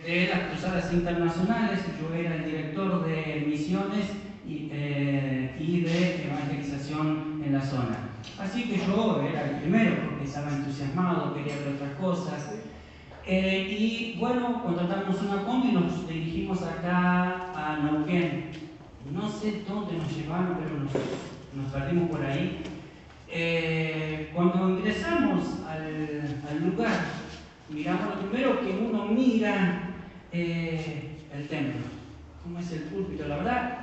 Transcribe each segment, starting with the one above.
De las cruzadas internacionales, yo era el director de misiones y de evangelización en la zona. Así que yo era el primero porque estaba entusiasmado, quería ver otras cosas. Y bueno, contratamos una combi y nos dirigimos acá a Neuquén. No sé dónde nos llevaron, pero nos perdimos por ahí. Cuando ingresamos al lugar, miramos lo primero que uno mira el templo. ¿Cómo es el púlpito? La verdad,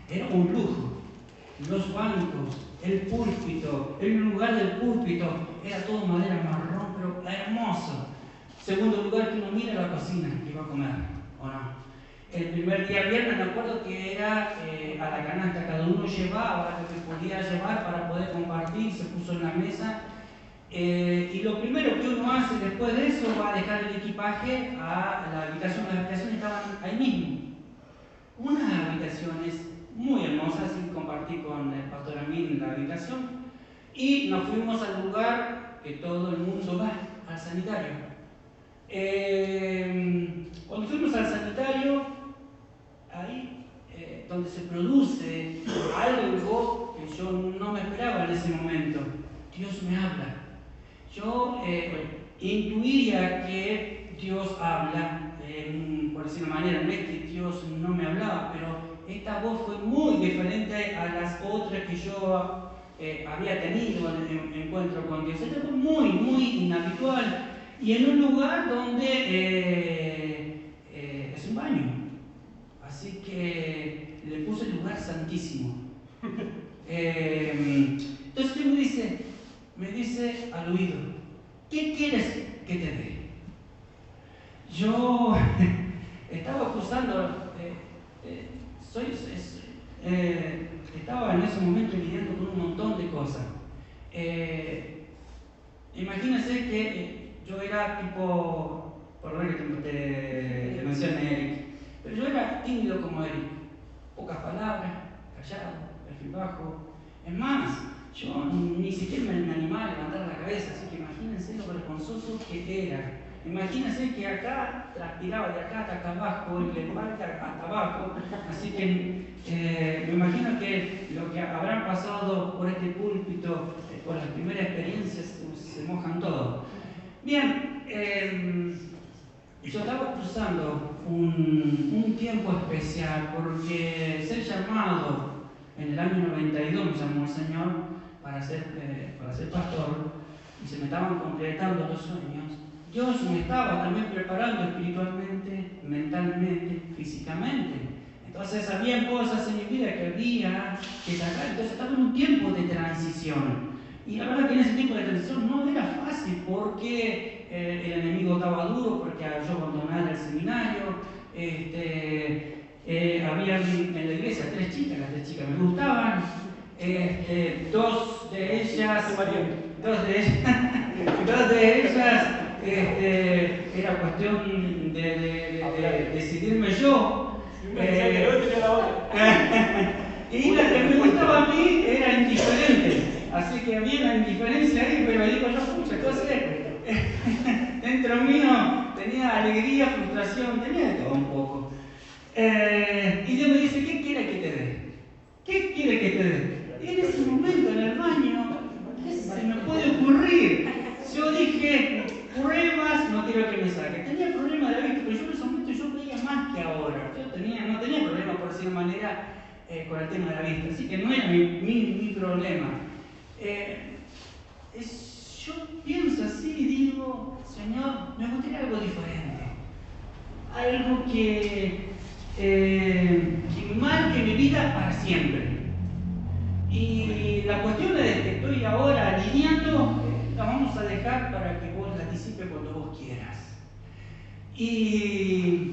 era un lujo. Los bancos, el púlpito, el lugar del púlpito, era todo madera marrón, pero hermoso. Segundo lugar que uno mira, la cocina, que iba a comer, ¿o no? El primer día viernes me acuerdo que era a la canasta, cada uno llevaba lo que podía llevar para poder compartir, se puso en la mesa. Y lo primero que uno hace después de eso va a dejar el equipaje a la habitación. Las habitaciones estaban ahí mismo. Unas habitaciones muy hermosas, y compartí con el pastor Amin la habitación. Y nos fuimos al lugar que todo el mundo va, al sanitario. Cuando fuimos al sanitario, ahí donde se produce algo que yo no me esperaba en ese momento, Dios me habla. Yo intuía que Dios habla, por decir una manera, no es que Dios no me hablaba, pero esta voz fue muy diferente a las otras que yo había tenido en el encuentro con Dios. Esta fue muy, muy inhabitual y en un lugar donde es un baño. Así que le puse el lugar santísimo. Entonces Dios me dice al oído, ¿qué quieres que te dé? Yo estaba cruzando, estaba en ese momento lidiando con un montón de cosas. Imagínense que yo era tipo, por lo que te mencioné Eric, pero yo era tímido como Eric, pocas palabras, callado, perfil bajo. Es más, yo ni siquiera me animaba a levantar la cabeza, así que imagínense lo vergonzoso que era. Imagínense que acá transpiraba de acá hasta acá abajo, y le falta hasta abajo, así que me imagino que lo que habrán pasado por este púlpito, por las primeras experiencias, se mojan todos. Bien, yo estaba cruzando un tiempo especial porque ser llamado en el año 92 me llamó el Señor para ser pastor y se me estaban completando los sueños. Dios me estaba también preparando espiritualmente, mentalmente, físicamente. Entonces había cosas en mi vida que había que sacar. Entonces estaba en un tiempo de transición. Y la verdad que en ese tiempo de transición no era fácil porque el enemigo estaba duro, porque yo abandonara el seminario. Había en la iglesia las tres chicas me gustaban. Dos de ellas era cuestión de decidirme yo. Y la que me gustaba a mí era indiferente. Así que había una indiferencia ahí, pero digo yo, pucha, entonces dentro mío tenía alegría, frustración, tenía de todo un poco. Y Dios me dice, ¿qué quiere que te dé? ¿Qué quiere que te dé? Y en ese momento en el baño, ¿qué se me puede ocurrir? Yo dije, pruebas, no quiero que me saquen. Tenía problemas de vista, pero yo en ese momento yo veía más que ahora. Yo no tenía problemas, por decir de manera, con el tema de la vista. Así que no era mi problema. Yo pienso así y digo, Señor, me gustaría algo diferente. Algo que marque mi vida para siempre. Y la cuestión es que estoy ahora alineando, la vamos a dejar para que vos la disipes cuando vos quieras. Y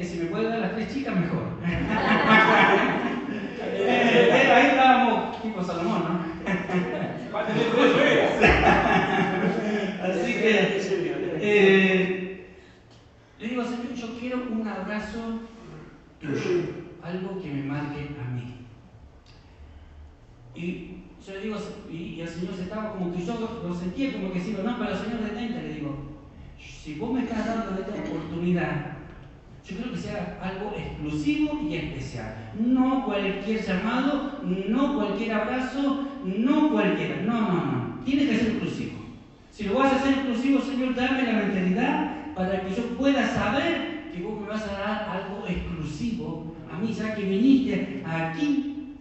si me puede dar las tres chicas, mejor. Ahí estábamos tipo Salomón, ¿no? Así que le digo, Señor, yo quiero un abrazo tuyo, algo que me marque a mí. Y yo le digo, y el Señor se estaba como que yo lo sentía como que si no, pero Señor, detente, le digo, si vos me estás dando de esta oportunidad, yo creo que sea algo exclusivo y especial. No cualquier llamado, no cualquier abrazo, no cualquiera. No. Tiene que ser exclusivo. Si lo vas a hacer exclusivo, Señor, dame la mentalidad para que yo pueda saber que vos me vas a dar algo exclusivo a mí, ya que viniste aquí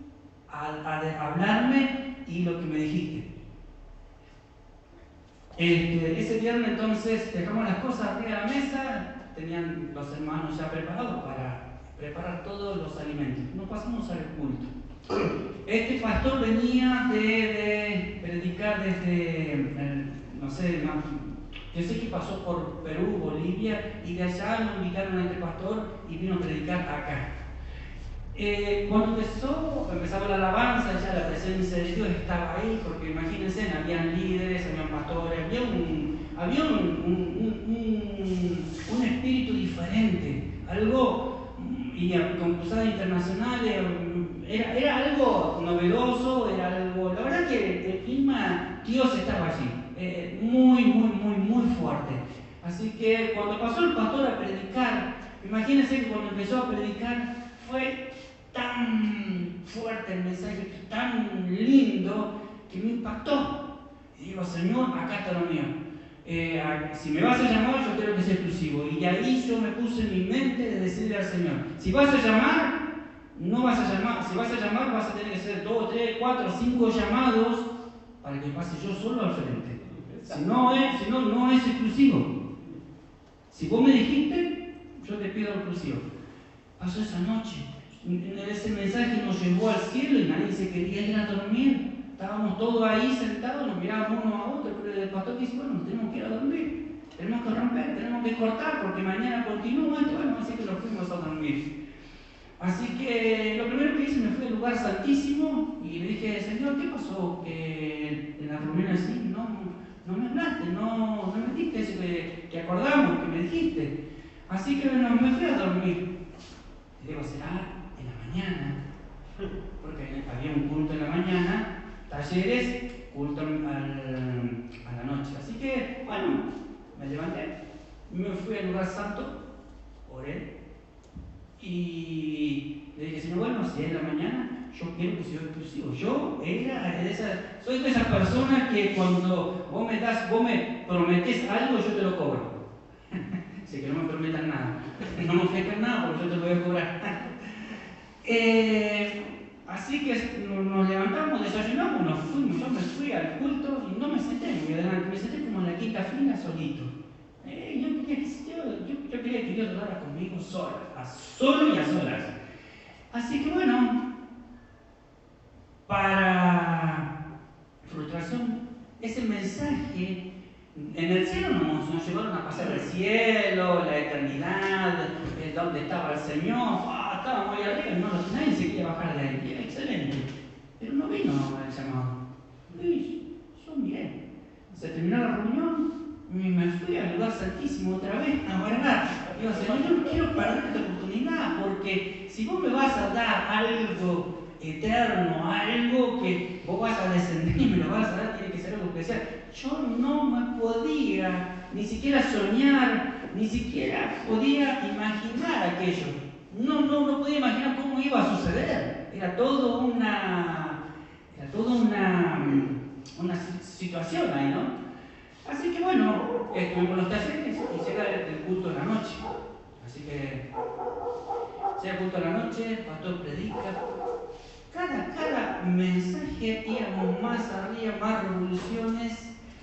a hablarme y lo que me dijiste. Ese viernes entonces dejamos las cosas arriba de la mesa, tenían los hermanos ya preparados para preparar todos los alimentos. Nos pasamos al culto. Este pastor venía de predicar desde, no sé, yo sé que pasó por Perú, Bolivia, y de allá lo invitaron a este pastor y vino a predicar acá. Cuando empezaba la alabanza, ya la presencia de Dios estaba ahí, porque imagínense, habían líderes, habían pastores, había un espíritu diferente, algo, y con cruzadas internacionales, era algo novedoso, era algo, la verdad que el clima, Dios estaba allí, muy fuerte. Así que cuando pasó el pastor a predicar, imagínense que cuando empezó a predicar, fue tan fuerte el mensaje, tan lindo, que me impactó. Y digo, Señor, acá está lo mío. Si me vas a llamar, yo quiero que sea exclusivo. Y ahí yo me puse en mi mente de decirle al Señor, si vas a llamar, no vas a llamar. Si vas a llamar, vas a tener que hacer 2, 3, 4, 5 llamados para que pase yo solo al frente. Si no, no es exclusivo. Si vos me dijiste, yo te pido exclusivo. Pasó esa noche. Ese mensaje nos llevó al cielo y nadie se quería ir a dormir. Estábamos todos ahí sentados, nos mirábamos uno a otro, pero el pastor dice, bueno, tenemos que ir a dormir, tenemos que romper, tenemos que cortar, porque mañana continúa esto, bueno, así que nos fuimos a dormir. Así que lo primero que hice, me fui al lugar santísimo y le dije, Señor, ¿qué pasó? Que en la reunión así no me hablaste, no me dijiste eso que acordamos, que me dijiste. Así que me fui a dormir. Y digo, será en la mañana, porque había un culto en la mañana, talleres, culto a la noche. Así que, bueno, me levanté, me fui al lugar santo, oré, y le dije, Señor, bueno, si es la mañana, yo quiero que sea exclusivo. Soy de esas personas que cuando vos me prometés algo, yo te lo cobro. Así que no me prometan nada, no me ofrezcan nada porque yo te lo voy a cobrar. Así que nos levantamos, desayunamos, nos fuimos. Yo me fui al culto y no me senté muy adelante, me senté como en la quinta fila solito. Yo quería que Dios hablara conmigo solo y a solas. Así que bueno, para frustración, ese mensaje en el cielo nos llevaron a pasar el cielo, la eternidad, donde estaba el Señor. Estábamos ahí arriba, nadie se quería bajar de ahí, era excelente. Pero no vino el llamado. Yo miré. Se terminó la reunión y me fui al lugar santísimo otra vez a orar. Digo, Señor, yo no quiero perder esta oportunidad, porque si vos me vas a dar algo eterno, algo que vos vas a descender y me lo vas a dar, tiene que ser algo especial. Yo no me podía ni siquiera soñar, ni siquiera podía imaginar aquello. No podía imaginar cómo iba a suceder. Era todo una situación ahí, ¿no? Así que bueno, estuvimos en los talleres y llega el culto de la noche. Así que llega el culto de la noche, el pastor predica. Cada mensaje íbamos más arriba, más revoluciones.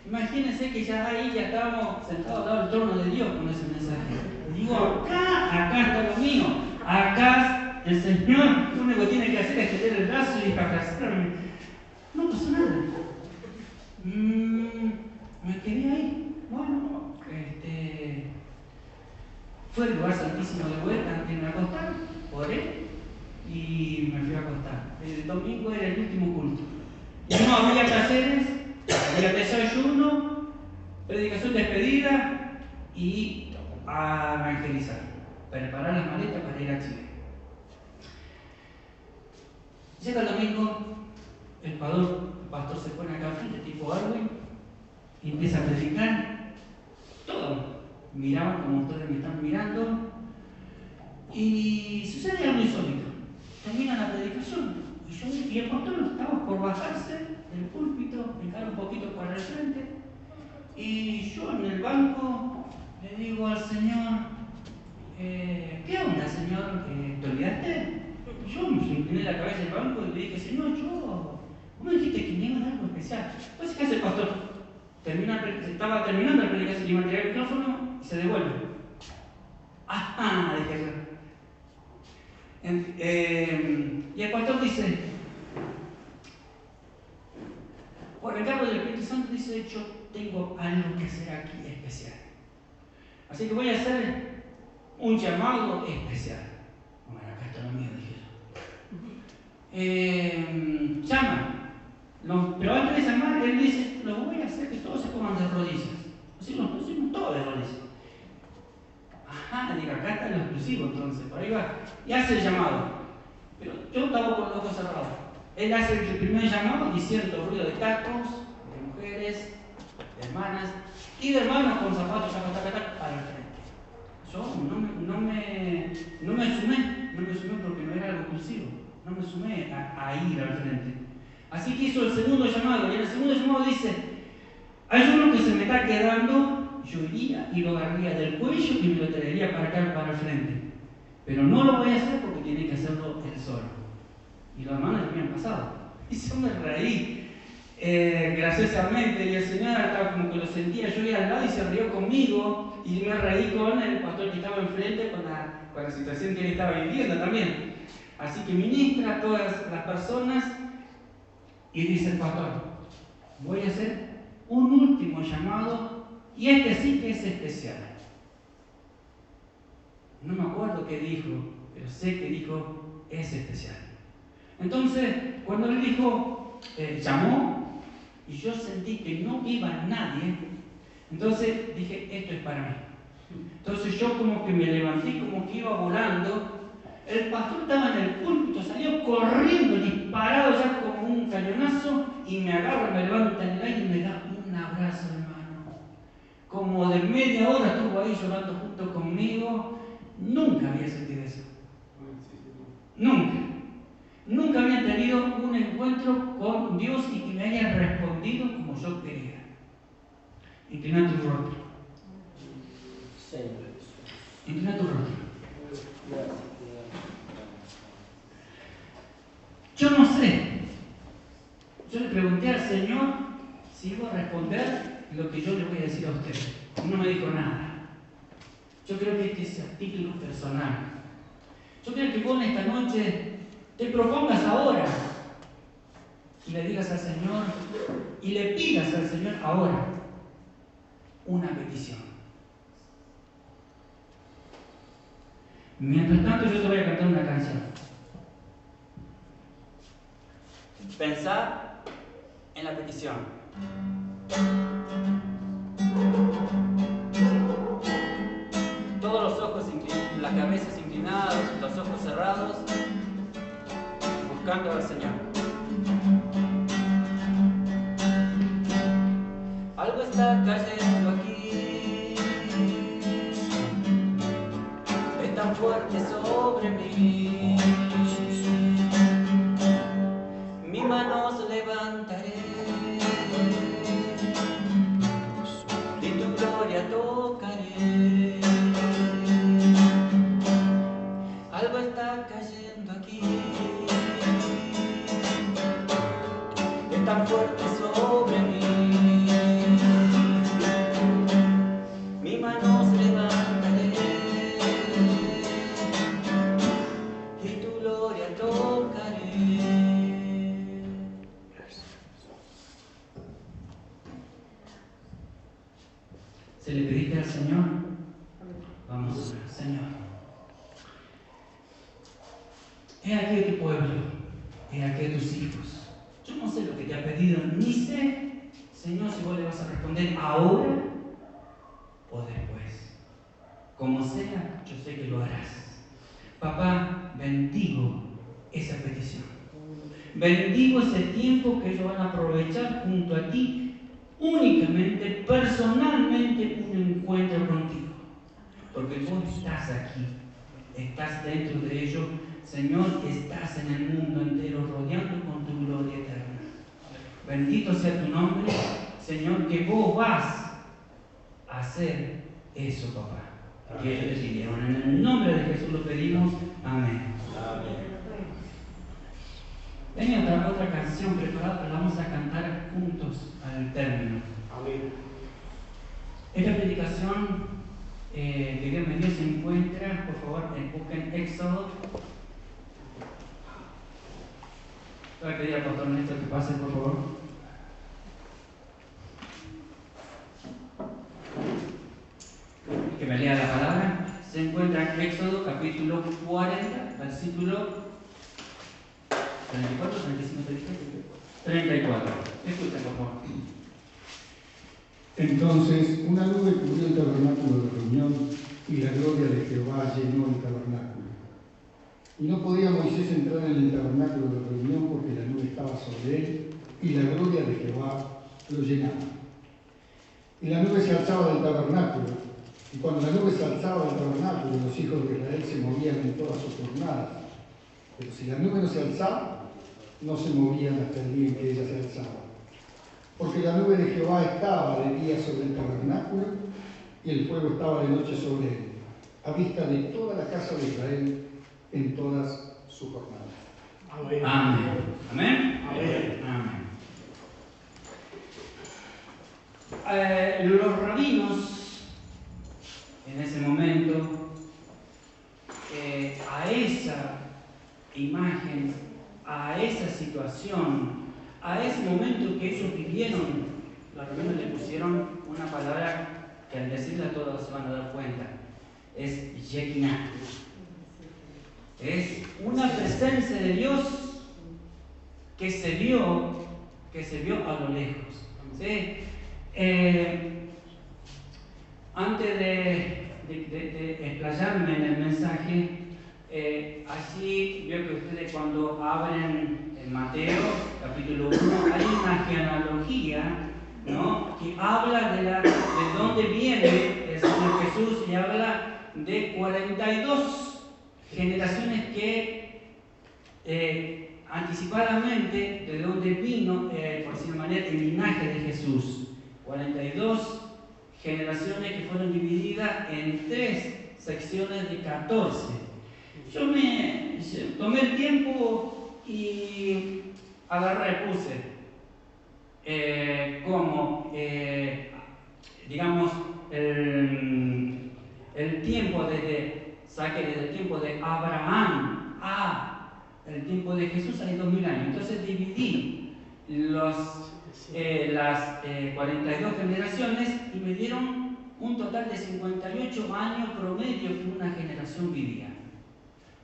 Imagínense que ya ahí ya estábamos sentados al lado del trono de Dios con ese mensaje. Digo, acá está lo mío. Acá el Señor lo único que tiene que hacer es extender el brazo y abrazarme. No pasó nada. Me quedé ahí. Bueno, fue el lugar santísimo de vuelta antes de me acostar. Oré y me fui a acostar. El domingo era el último culto. No había talleres, había desayuno, predicación despedida y a evangelizar. Preparar las maletas para ir a Chile. Llega el domingo, el pastor se pone acá frente, tipo Arwin, y empieza a predicar. Todos miraban como ustedes me están mirando. me encaro un poquito para el frente, y yo en el banco le digo al Señor, ¿qué onda, Señor? ¿Te olvidaste? Yo me incliné la cabeza del banco y le dije, Señor, vos me dijiste que me iba a dar algo especial. Entonces, ¿qué hace el pastor? Estaba terminando la predicación y iba a tirar el micrófono y se devuelve. Ajá, dije yo. Y el pastor dice, por el cargo del Espíritu Santo, dice, yo tengo algo que hacer aquí especial. Así que voy a hacer un llamado especial. Bueno, acá está lo mío, dije yo. Llama. Pero antes de llamar, él dice, lo voy a hacer que todos se pongan de rodillas. Así nos pusimos todos de rodillas. Ajá, digo, acá está lo exclusivo entonces, por ahí va. Y hace el llamado. Pero yo estaba con los ojos cerrados. Él hace el primer llamado diciendo ruido de tacos, de mujeres, de hermanas y de hermanos con zapatos, para el frente. Yo no me sumé porque no era algo exclusivo. No me sumé a ir al frente. Así que hizo el segundo llamado, y en el segundo llamado dice, hay uno que se me está quedando, yo iría y lo agarraría del cuello y me lo traería para acá, para el frente. Pero no lo voy a hacer porque tiene que hacerlo él solo. Y los hermanos ya me han pasado. Y yo me reí graciosamente, y el Señor estaba como que lo sentía, yo iba al lado y se rió conmigo, y me reí con el pastor que estaba enfrente, con la situación que él estaba viviendo también. Así que ministra a todas las personas. Y dice el pastor, voy a hacer un último llamado y este sí que es especial. No me acuerdo qué dijo, pero sé que dijo, es especial. Entonces, cuando él dijo, llamó, y yo sentí que no iba nadie, entonces dije, esto es para mí. Entonces yo como que me levanté, como que iba volando. El pastor estaba en el púlpito, salió corriendo, disparado ya como un cañonazo, y me agarra, me levanta en el aire y me da un abrazo, hermano. Como de media hora estuvo ahí llorando junto conmigo. Nunca había sentido eso. Nunca. Nunca había tenido un encuentro con Dios y que me haya respondido como yo quería. Inclina tu rostro. Inclina tu rostro. Yo no sé. Yo le pregunté al Señor si iba a responder lo que yo le voy a decir a usted. No me dijo nada. Yo creo que este es a título personal. Yo creo que vos en esta noche te propongas ahora y le digas al Señor y le pidas al Señor ahora una petición. Mientras tanto, yo te voy a cantar una canción. Pensar en la petición. Todos los ojos inclinados, las cabezas inclinadas, los ojos cerrados, buscando al Señor. Algo está cayendo aquí, es tan fuerte sobre mí. Mis manos levantaré y tu gloria tocaré. Algo está cayendo aquí, es tan fuerte sobre mí. Mis manos levantaré y tu gloria tocaré. ¿Se le pediste al Señor? Vamos a orar. Señor, he aquí a tu pueblo, he aquí a tus hijos. Yo no sé lo que te ha pedido, ni sé, Señor, si vos le vas a responder ahora o después. Como sea, yo sé que lo harás. Papá, bendigo esa petición. Bendigo ese tiempo que ellos van a aprovechar junto a ti, únicamente, personalmente, un encuentro contigo. Porque vos estás aquí, estás dentro de ellos, Señor, estás en el mundo entero, rodeando con tu gloria eterna. bendito sea tu nombre, Señor, que vos vas a hacer eso, papá. Que ellos decidieron. En el nombre de Jesús lo pedimos. Amén. Amén. Tenía otra canción preparada, pero la vamos a cantar juntos al término. Amén. Esta predicación que Dios me dio se encuentra, por favor, busquen Éxodo. Voy a pedir al pastor Néstor que pase, por favor. Que me lea la palabra. Se encuentra en Éxodo capítulo 40, versículo 34, 35, 34. Escuchen, por favor. Entonces una nube cubrió el tabernáculo de reunión y la gloria de Jehová llenó el tabernáculo. Y no podía Moisés entrar en el tabernáculo de reunión porque la nube estaba sobre él y la gloria de Jehová lo llenaba. Y la nube se alzaba del tabernáculo, y cuando la nube se alzaba del tabernáculo, los hijos de Israel se movían en todas sus jornadas. Pero si la nube no se alzaba, no se movían hasta el día en que ella se alzaba. Porque la nube de Jehová estaba de día sobre el tabernáculo, y el fuego estaba de noche sobre él, a vista de toda la casa de Israel en todas sus jornadas. Amén. Amén. Amén. Amén. Amén. Los rabinos en ese momento a esa imagen, a esa situación, a ese momento que ellos vivieron, los rabinos le pusieron una palabra que al decirla todos se van a dar cuenta. Es Shekinah. Es una presencia de Dios que se vio a lo lejos. ¿Sí? Antes de explayarme en el mensaje, así veo que ustedes cuando abren en Mateo capítulo 1 hay una genealogía, ¿no?, que habla de dónde viene el Señor Jesús, y habla de 42 generaciones que anticipadamente de dónde vino, por decirlo de manera, el linaje de Jesús. 42 generaciones que fueron divididas en 3 secciones de 14. Yo me tomé el tiempo y agarré, puse digamos, el tiempo saqué desde el tiempo de Abraham a el tiempo de Jesús hay 2000 años. Entonces dividí las 42 generaciones y me dieron un total de 58 años promedio que una generación vivía.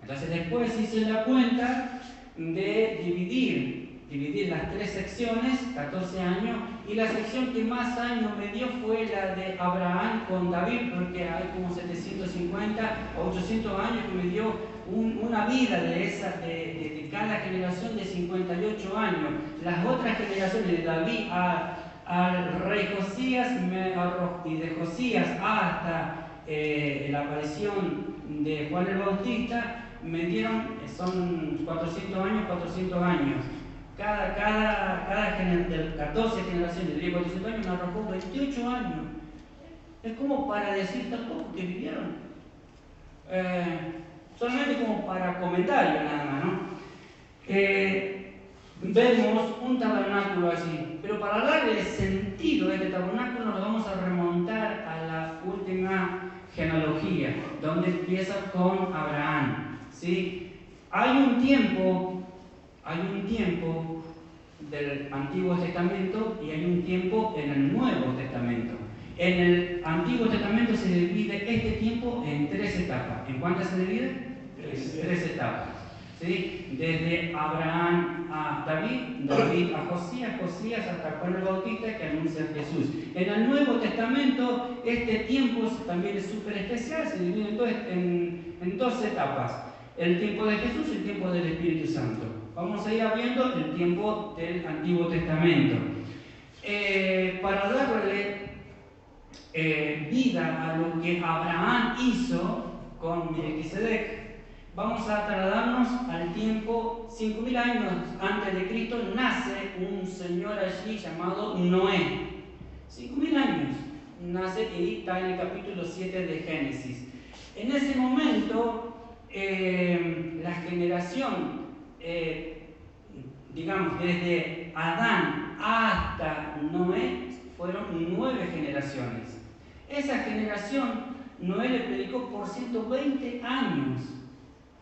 Entonces después hice la cuenta de dividir las 3 secciones, 14 años, y la sección que más años me dio fue la de Abraham con David, porque hay como 750 o 800 años que me dio una vida de cada generación de 58 años. Las otras generaciones de David al rey Josías y de Josías hasta la aparición de Juan el Bautista me dieron, son 400 años. Cada de 14 generaciones de 400 años me arrojó 28 años. Es como para decir tan poco que vivieron. Solamente como para comentario nada más, ¿no? Vemos un tabernáculo allí, pero para darle sentido a este tabernáculo nos vamos a remontar a la última genealogía, donde empieza con Abraham, ¿sí? Hay un tiempo del Antiguo Testamento y hay un tiempo en el Nuevo Testamento. En el Antiguo Testamento se divide este tiempo en 3 etapas. ¿En cuántas se divide? 3 etapas. ¿Sí? Desde Abraham a David a Josías hasta Juan el Bautista, que anuncia a Jesús. En el Nuevo Testamento este tiempo también es súper especial, se divide en 2 etapas. El tiempo de Jesús y el tiempo del Espíritu Santo. Vamos a ir viendo el tiempo del Antiguo Testamento. Para darle vida a lo que Abraham hizo con Melquisedec, vamos a trasladarnos al tiempo 5000 años antes de Cristo. Nace un señor allí llamado Noé. 5000 años nace y está en el capítulo 7 de Génesis. En ese momento, la generación, digamos, desde Adán hasta Noé, fueron 9 generaciones. Esa generación, Noé le predicó por 120 años.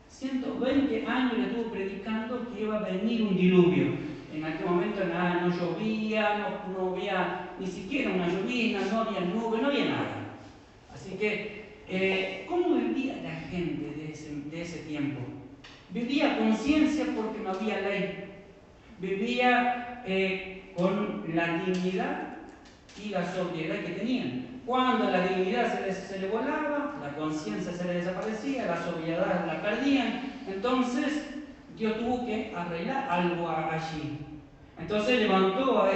120 años le estuvo predicando que iba a venir un diluvio. En aquel momento nada, no llovía, no había ni siquiera una llovizna, no había nube, no había nada. Así que, ¿cómo vivía la gente de ese tiempo? Vivía con conciencia porque no había ley. Vivía con la dignidad y la sobriedad que tenían. Cuando la dignidad se le volaba, la conciencia se le desaparecía, la sobriedad la perdían, entonces Dios tuvo que arreglar algo allí. Entonces levantó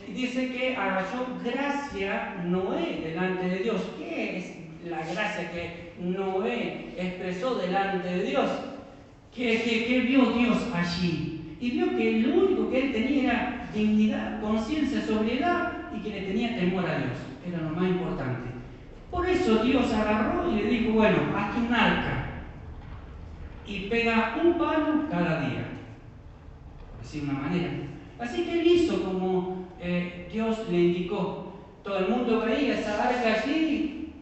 y dice que halló gracia Noé delante de Dios. ¿Qué es la gracia que Noé expresó delante de Dios? ¿Qué vio Dios allí? Y vio que lo único que él tenía era dignidad, conciencia, sobriedad y que le tenía temor a Dios. Era lo más importante. Por eso Dios agarró y le dijo, bueno, hazte un arca y pega un palo cada día, por decir una manera. Así que él hizo como Dios le indicó. Todo el mundo veía esa arca allí,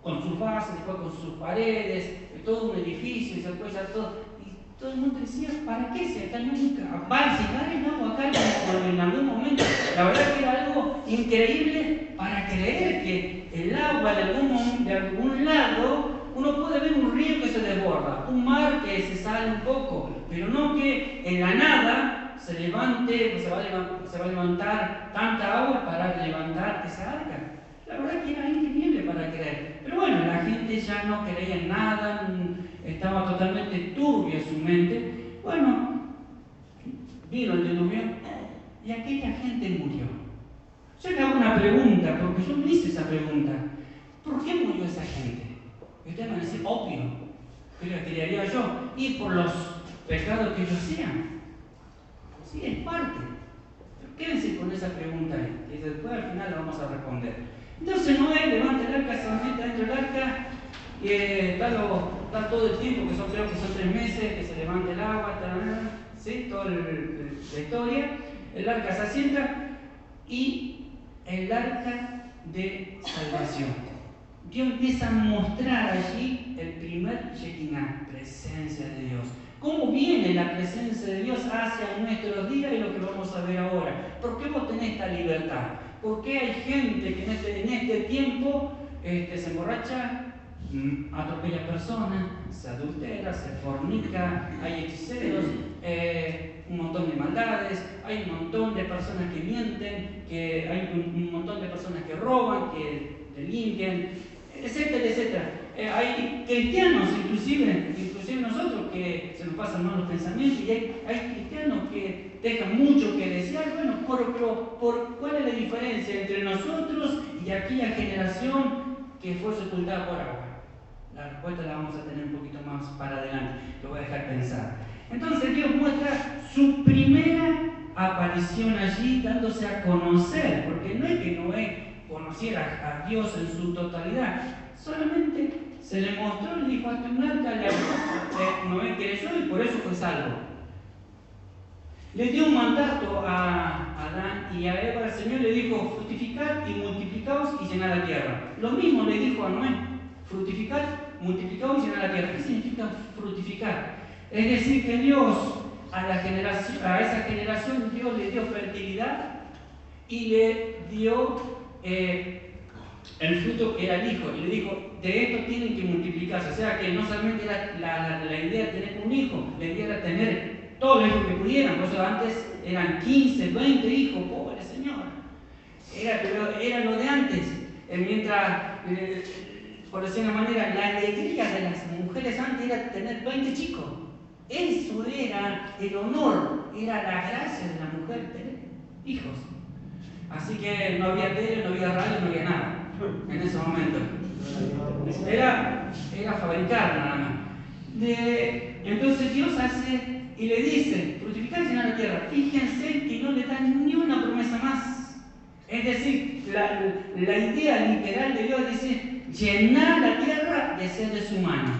con sus bases, después con sus paredes, todo un edificio y después ya todo. Y todo el mundo decía, ¿para qué si acá nunca va a llegar el agua acá en algún momento? La verdad que era algo increíble para creer que el agua de algún lado, uno puede ver un río que se desborda, un mar que se sale un poco, pero no que en la nada se levante, pues se va a levantar tanta agua para levantar esa arca. La verdad que era increíble para creer. Pero bueno, la gente ya no creía en nada, estaba totalmente turbia su mente. Bueno, vino el diluvio y aquella gente murió. Yo le hago una pregunta, porque yo me hice esa pregunta. ¿Por qué murió esa gente? Y ustedes van a decir, obvio, que le haría yo, y por los pecados que ellos hacían. Sí, es parte. Pero quédense con esa pregunta ahí, y después al final la vamos a responder. Entonces Noé levanta el arca, se mete dentro del arca, está todo el tiempo, creo que son 3 meses, que se levanta el agua, ¿sí? Toda la historia. El arca se asienta y el arca de salvación. Dios empieza a mostrar allí el primer Shekinah, presencia de Dios. ¿Cómo viene la presencia de Dios hacia nuestros días y lo que vamos a ver ahora? ¿Por qué vos tenés esta libertad? ¿Por qué hay gente que en este tiempo se emborracha, atropella personas, se adultera, se fornica, hay hechiceros, un montón de maldades, hay un montón de personas que mienten, que hay un montón de personas que roban, que delinquen, etcétera, etcétera? Hay cristianos, inclusive nosotros, que se nos pasan malos pensamientos, y hay cristianos que dejan mucho que desear. Bueno, ¿cuál es la diferencia entre nosotros y aquella generación que fue sepultada por agua? La respuesta la vamos a tener un poquito más para adelante, lo voy a dejar pensar. Entonces Dios muestra su primera aparición allí, dándose a conocer, porque no es que Noé conociera a Dios en su totalidad, solamente se le mostró, le dijo, hazte un arca, Noé creyó y por eso fue salvo. Le dio un mandato a Adán y a Eva. El Señor le dijo, fructificad y multiplicaos y llenad la tierra. Lo mismo le dijo a Noé, fructificad, multiplicaos y llenad la tierra. ¿Qué significa fructificar? Es decir, que Dios a esa generación Dios le dio fertilidad y le dio el fruto que era el hijo, y le dijo, de esto tienen que multiplicarse. O sea que no solamente era la idea de tener un hijo, la idea era tener todos los hijos que pudieran. Por eso antes eran 15, 20 hijos, pobre Señor. Pero era lo de antes. Mientras, por decir de una manera, la alegría de las mujeres antes era tener 20 chicos. Eso era el honor, era la gracia de la mujer tener hijos. Así que no había tele, no había radio, no había nada en ese momento. Era fabricar nada más. Entonces Dios hace y le dice, fructificad y llenad la tierra. Fíjense que no le dan ni una promesa más. Es decir, la idea literal de Dios dice, llenar la tierra de seres humanos.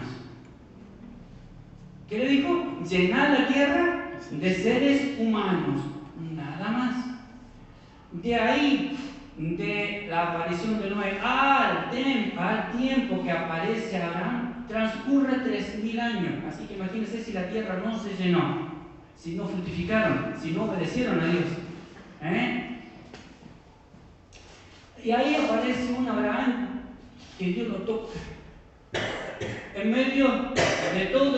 ¿Qué le dijo? Llenar la tierra de seres humanos. Nada más. De ahí, de la aparición de Noé al tiempo que aparece Abraham, transcurre 3.000 años. Así que imagínense si la tierra no se llenó, si no fructificaron, si no obedecieron a Dios. Y ahí aparece un Abraham que Dios lo toca. En medio de todo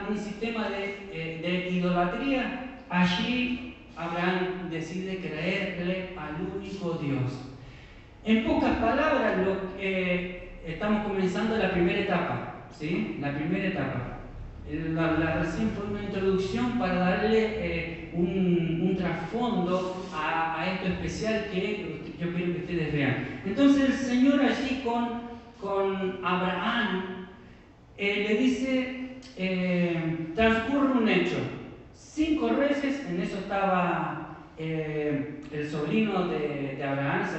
un sistema de idolatría, allí Abraham decide creerle al único Dios. En pocas palabras, estamos comenzando la primera etapa, ¿sí? La primera etapa. La recién fue una introducción para darle un trasfondo a esto especial que yo quiero que ustedes vean. Entonces el Señor allí con Abraham le dice, transcurre un hecho. 5 reyes, en eso estaba el sobrino de Abraham, se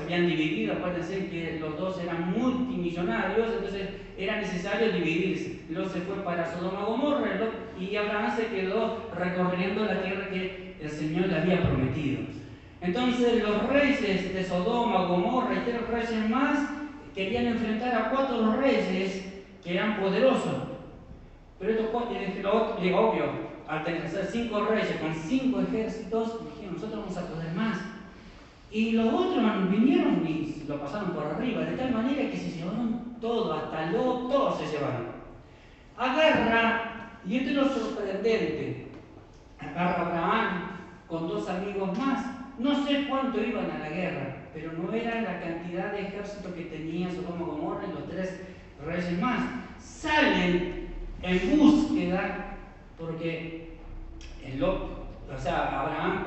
habían dividido. Acuérdense que los dos eran multimillonarios, entonces era necesario dividirse. Lot se fue para Sodoma y Gomorra y Abraham se quedó recorriendo la tierra que el Señor le había prometido. Entonces los reyes de Sodoma, Gomorra y 3 reyes más querían enfrentar a 4 reyes que eran poderosos. Pero estos 4, obvio, al tener 5 reyes con 5 ejércitos, dijeron, nosotros vamos a poder más. Y los otros vinieron y lo pasaron por arriba, de tal manera que se llevaron todo, hasta Lot, todos se llevaron. Agarra, y esto es lo sorprendente, agarra a Abraham con 2 amigos más. No sé cuánto iban a la guerra, pero no era la cantidad de ejército que tenía Sodoma y Gomorra y los 3 reyes más. Salen en búsqueda, porque Abraham,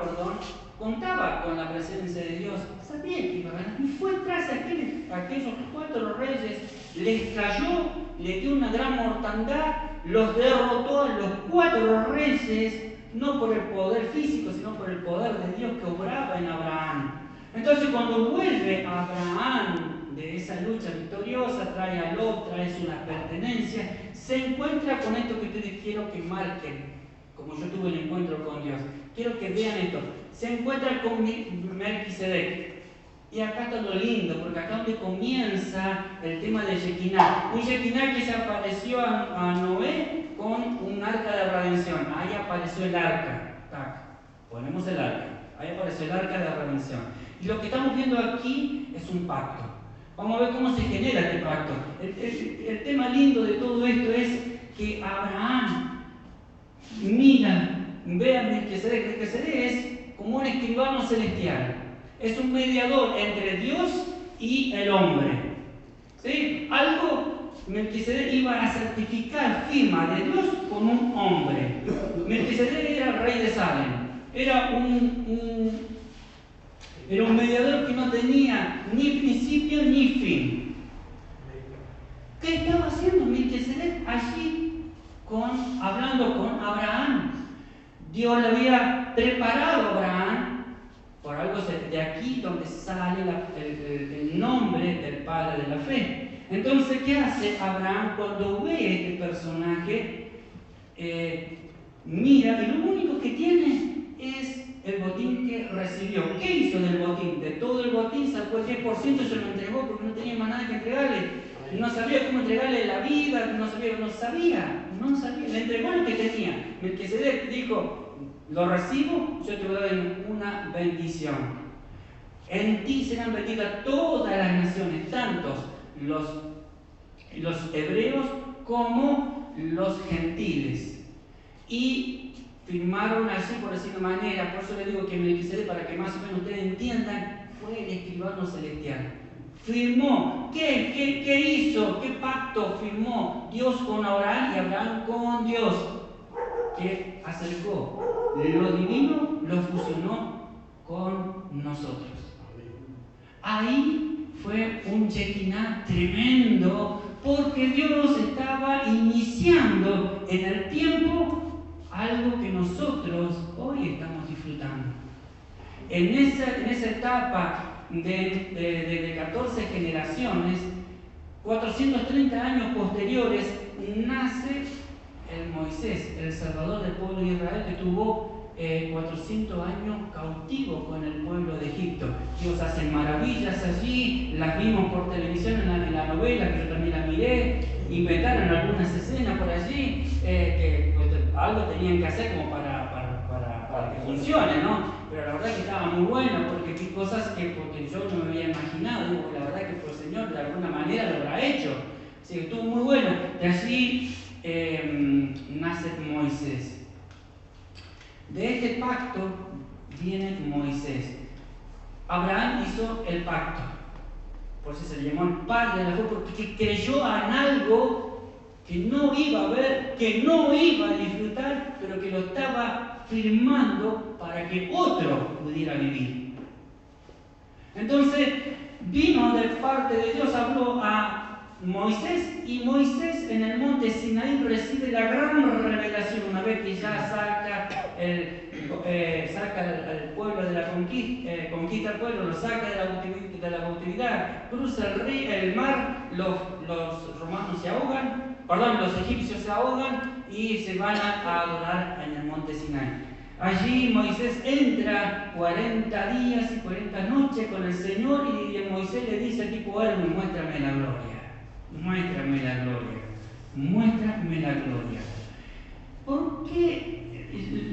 contaba con la presencia de Dios, sabía que iba a ganar, y fue tras aquellos 4 reyes, les cayó, les dio una gran mortandad, los derrotó a los 4 reyes, no por el poder físico, sino por el poder de Dios que obraba en Abraham. Entonces cuando vuelve Abraham de esa lucha victoriosa, trae a Lot, trae sus pertenencias, se encuentra con esto que ustedes quiero que marquen, como yo tuve el encuentro con Dios. Quiero que vean esto. Se encuentra con Melquisedec. Y acá está lo lindo, porque acá donde comienza el tema de Shekinah. Un Shekinah que se apareció a Noé con un arca de redención. Ahí apareció el arca. Ponemos el arca. Ahí apareció el arca de redención. Y lo que estamos viendo aquí es un pacto. Vamos a ver cómo se genera este pacto. El tema lindo de todo esto es que Abraham ve a Melquisedec. Melquisedec es como un escribano celestial. Es un mediador entre Dios y el hombre. ¿Sí? Melquisedec iba a certificar firma de Dios con un hombre. Melquisedec era el rey de Salem. Era un mediador que no tenía ni principio ni fin. ¿Qué estaba haciendo Melquisedec allí hablando con Abraham? Dios le había preparado a Abraham, por algo de aquí donde sale el nombre del padre de la fe. Entonces, ¿qué hace Abraham cuando ve este personaje? Mira, y lo único que tiene es el botín que recibió. ¿Qué hizo del botín? De todo el botín sacó el 10% y se lo entregó porque no tenía más nada que entregarle. No sabía cómo entregarle la vida, no sabía. Le entregó lo que tenía. Melquisedec dijo, lo recibo, yo te voy a dar una bendición. En ti serán benditas todas las naciones, tanto los hebreos como los gentiles. Y firmaron así, por decir una manera, por eso les digo que Melquisedec, para que más o menos ustedes entiendan, fue el escribano celestial. Firmó. ¿Qué hizo? ¿Qué pacto firmó Dios con Abraham y Abraham con Dios? Que acercó lo divino, lo fusionó con nosotros. Ahí fue un Shekinah tremendo, porque Dios estaba iniciando en el tiempo algo que nosotros hoy estamos disfrutando. En esa etapa de 14 generaciones, 430 años posteriores, nace el Moisés, el salvador del pueblo de Israel, que tuvo 400 años cautivo con el pueblo de Egipto. Dios hace maravillas allí, las vimos por televisión en la novela, que yo también la miré, inventaron algunas escenas por allí, que algo tenían que hacer como para que funcione, ¿no? Pero la verdad que estaba muy bueno, porque vi cosas porque yo no me había imaginado, digo, la verdad que el Señor de alguna manera lo habrá hecho. Así que estuvo muy bueno. De allí nace Moisés. De este pacto viene Moisés. Abraham hizo el pacto, por eso se le llamó el padre de la fe, porque creyó en algo que no iba a ver, que no iba a disfrutar, pero que lo estaba firmando para que otro pudiera vivir. Entonces vino de parte de Dios, habló a Moisés, y Moisés en el monte Sinaí recibe la gran revelación una vez que ya saca al pueblo de la conquista al pueblo, lo saca de la cautividad, cruza el mar, los romanos se ahogan, los egipcios se ahogan y se van a adorar en el monte Sinaí. Allí Moisés entra 40 días y 40 noches con el Señor, y Moisés le dice al tipo: muéstrame la gloria. Muéstrame la gloria, muéstrame la gloria. ¿Por qué?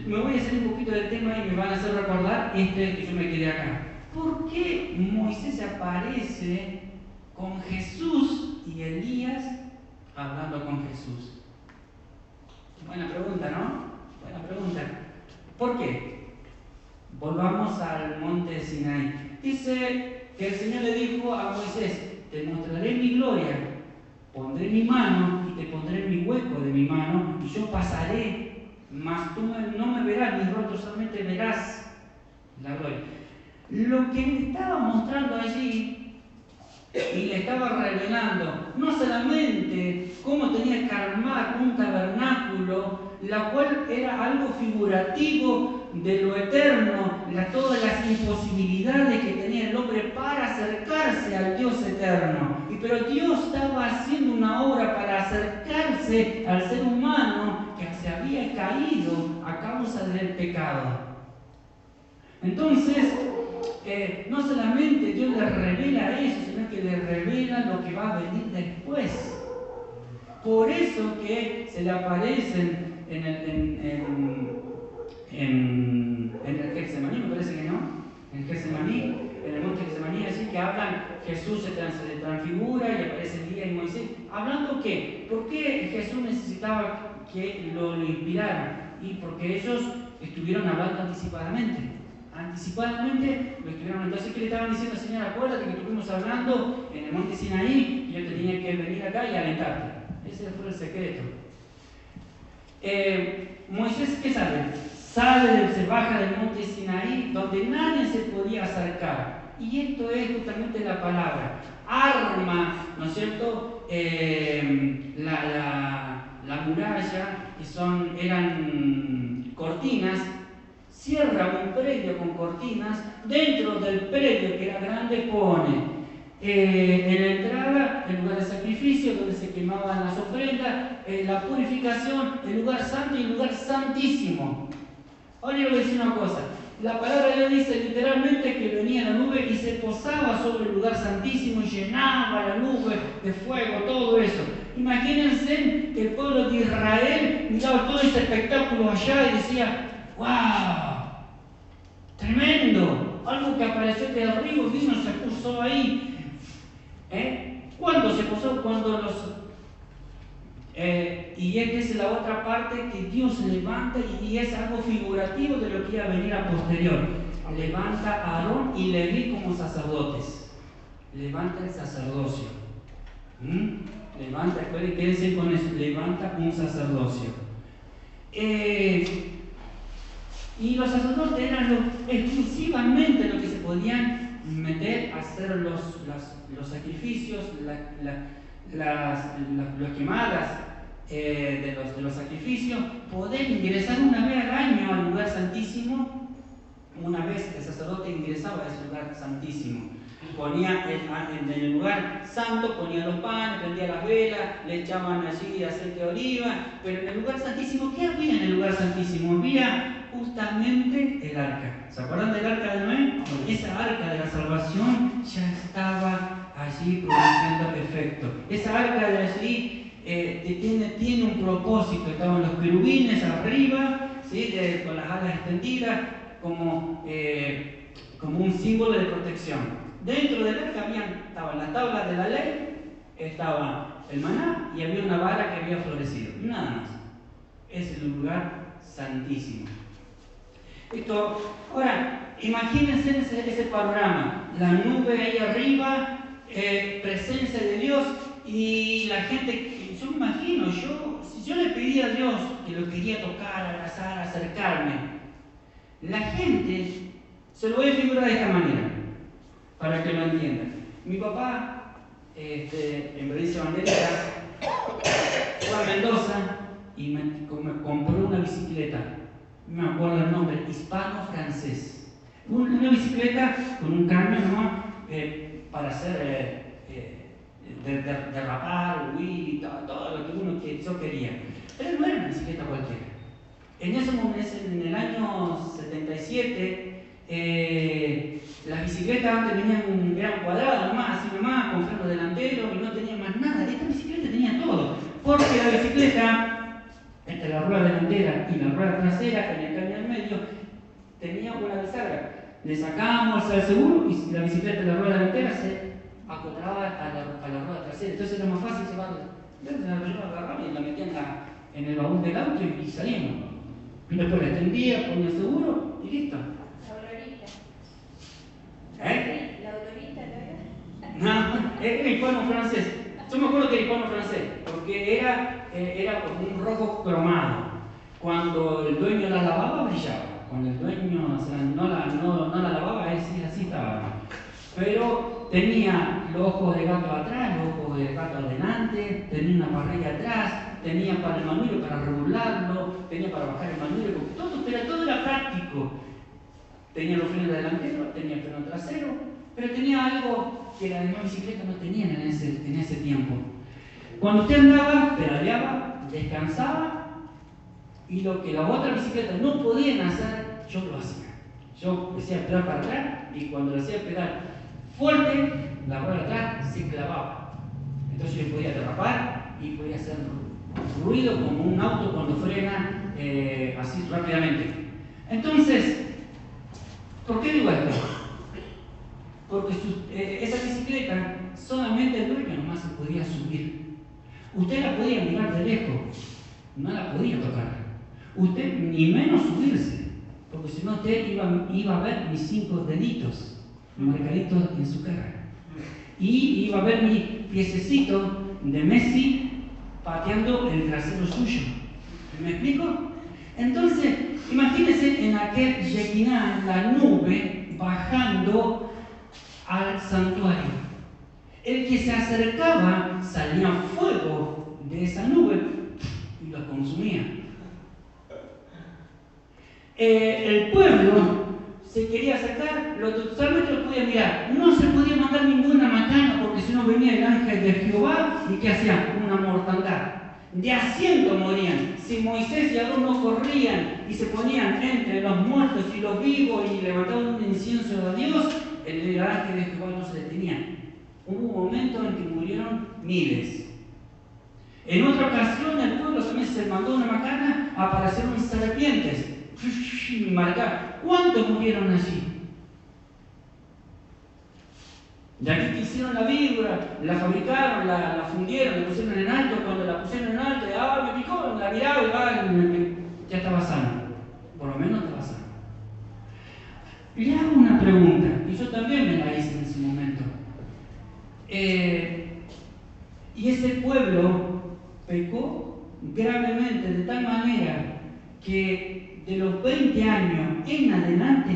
Me voy a salir un poquito del tema y me van a hacer recordar que yo me quedé acá. ¿Por qué Moisés se aparece con Jesús y Elías hablando con Jesús? Buena pregunta, ¿no? Buena pregunta. ¿Por qué? Volvamos al monte de Sinaí. Dice que el Señor le dijo a Moisés: te mostraré mi gloria, pondré mi mano y te pondré en mi hueco de mi mano, y yo pasaré, mas tú no me verás mi rostro, solamente verás la gloria. Lo que me estaba mostrando allí y le estaba revelando no solamente cómo tenía que armar un tabernáculo, la cual era algo figurativo de lo eterno, todas las imposibilidades que tenía el hombre para acercarse al Dios eterno. Pero Dios estaba haciendo una obra para acercarse al ser humano que se había caído a causa del pecado. Entonces, no solamente Dios le revela eso, sino que le revela lo que va a venir después. Por eso que se le aparecen en el Getsemaní, me parece que no, en Getsemaní, en el monte Getsemaní, así que hablan, Jesús se transfigura y aparece Elías y Moisés. ¿Hablando qué? ¿Por qué Jesús necesitaba que lo inspiraran? Y porque ellos estuvieron hablando anticipadamente lo estuvieron. Entonces, ¿qué le estaban diciendo? Señor, acuérdate que estuvimos hablando en el monte Sinaí y yo te tenía que venir acá y alentarte. Ese fue el secreto. Moisés, ¿qué sale? Se baja del monte Sinaí, donde nadie se podía acercar. Y esto es justamente la palabra. Arma, ¿no es cierto? La muralla, que eran cortinas, cierra un predio con cortinas. Dentro del predio, que era grande, pone en la entrada el lugar de sacrificio, donde se quemaban las ofrendas, la purificación, el lugar santo y el lugar santísimo. Ahora yo voy a decir una cosa. La palabra de Dios dice literalmente que venía la nube y se posaba sobre el lugar santísimo y llenaba la nube de fuego, todo eso. Imagínense que el pueblo de Israel miraba todo ese espectáculo allá y decía: ¡wow! ¡Tremendo! Algo que apareció de arriba, vino, se puso ahí. ¿Cuándo se posó? Cuando y esta es la otra parte que Dios levanta, y es algo figurativo de lo que iba a venir a posterior. Levanta a Aarón y Leví como sacerdotes. Levanta el sacerdocio. Levanta, quédense con eso, levanta un sacerdocio. Y los sacerdotes eran exclusivamente lo que se podían meter a hacer los sacrificios, las quemadas, de los sacrificios, poder ingresar una vez al año al lugar santísimo. Una vez el sacerdote ingresaba a ese lugar santísimo. Ponía en el lugar santo, ponía los panes, prendía las velas, le echaban allí aceite de oliva, pero en el lugar santísimo, ¿qué había en el lugar santísimo? Había justamente el arca. ¿Se acuerdan del arca de Noé? Esa arca de la salvación ya estaba allí produciendo efecto. Esa arca de allí tiene un propósito. Estaban los querubines arriba, ¿sí? Con las alas extendidas, como un símbolo de protección. Dentro del arca estaban las tablas de la ley, estaba el maná y había una vara que había florecido. Nada más. Es el lugar santísimo. Ahora, imagínense ese panorama. La nube ahí arriba, presencia de Dios y la gente. Yo me imagino, si yo le pedía a Dios que lo quería tocar, abrazar, acercarme, la gente se lo voy a figurar de esta manera, para que lo entiendan. Mi papá, en provincia Banderas, fue a Mendoza y me compró una bicicleta, no me acuerdo el nombre, hispano-francés. Una bicicleta con un cambio nomás para hacer derrapar, huir y todo lo que yo quería. Pero no era una bicicleta cualquiera. En ese momento, en el año 77, las bicicletas antes eran cuadradas nomás, así nomás, con freno delantero y no tenía más nada. Esta bicicleta tenía todo, porque la bicicleta, entre la rueda delantera y la rueda trasera, en el cambio en medio, tenía una bisagra. Le sacábamos al seguro y la bicicleta de la rueda delantera se acoplaba a la rueda trasera. Entonces era más fácil llevarla. Entonces la agarraba y la metía en el baúl del auto y salíamos. Y después la extendía, ponía el seguro y listo. La autorita, ¿no? No, era hispano francés. Yo me acuerdo que era hispano francés, porque era como un rojo cromado. Cuando el dueño la lavaba, brillaba. Cuando el dueño no la lavaba, así estaba. Pero tenía los ojos de gato atrás, los ojos de gato adelante, tenía una parrilla atrás, tenía para el manubrio para regularlo, tenía para bajar el manubrio, todo era práctico. Tenía los frenos delanteros, tenía el freno trasero, pero tenía algo que las demás bicicletas no tenían en ese tiempo. Cuando usted andaba, pedaleaba, descansaba, y lo que las otras bicicletas no podían hacer, yo lo hacía. Yo hacía pedal para atrás, y cuando lo hacía pedal fuerte, la rueda de atrás se clavaba. Entonces yo podía derrapar y podía hacer ruido como un auto cuando frena así rápidamente. Entonces, ¿por qué digo esto? Porque esa bicicleta solamente el dueño nomás se podía subir. Usted la podía mirar de lejos, no la podía tocar. Usted ni menos subirse, porque si no usted iba a ver mis 5 deditos marcaditos en su cara. Y iba a ver mi piececito de Messi pateando el trasero suyo. ¿Me explico? Entonces, imagínense en aquel Shekinah, la nube bajando al santuario. El que se acercaba salía fuego de esa nube y lo consumía. El pueblo se quería acercar, solamente lo podía mirar. No se podía mandar ninguna macana porque si no venía el ángel de Jehová y ¿qué hacía? Una mortandad. De a 100 morían. Si Moisés y Aarón no corrían y se ponían entre los muertos y los vivos y levantaban un incienso a Dios, el ángel de Jehová no se detenía. Hubo un momento en que murieron miles. En otra ocasión el pueblo también se mandó una macana, aparecieron serpientes y marcaron. ¿Cuántos murieron allí? De aquí que hicieron la víbora, la fabricaron, la fundieron, la pusieron en alto. Cuando la pusieron en alto, me picó, la miraba y ya estaba sano. Por lo menos estaba sano. Y le hago una pregunta, y yo también me la hice en ese momento. Y ese pueblo pecó gravemente, de tal manera que de los 20 años en adelante,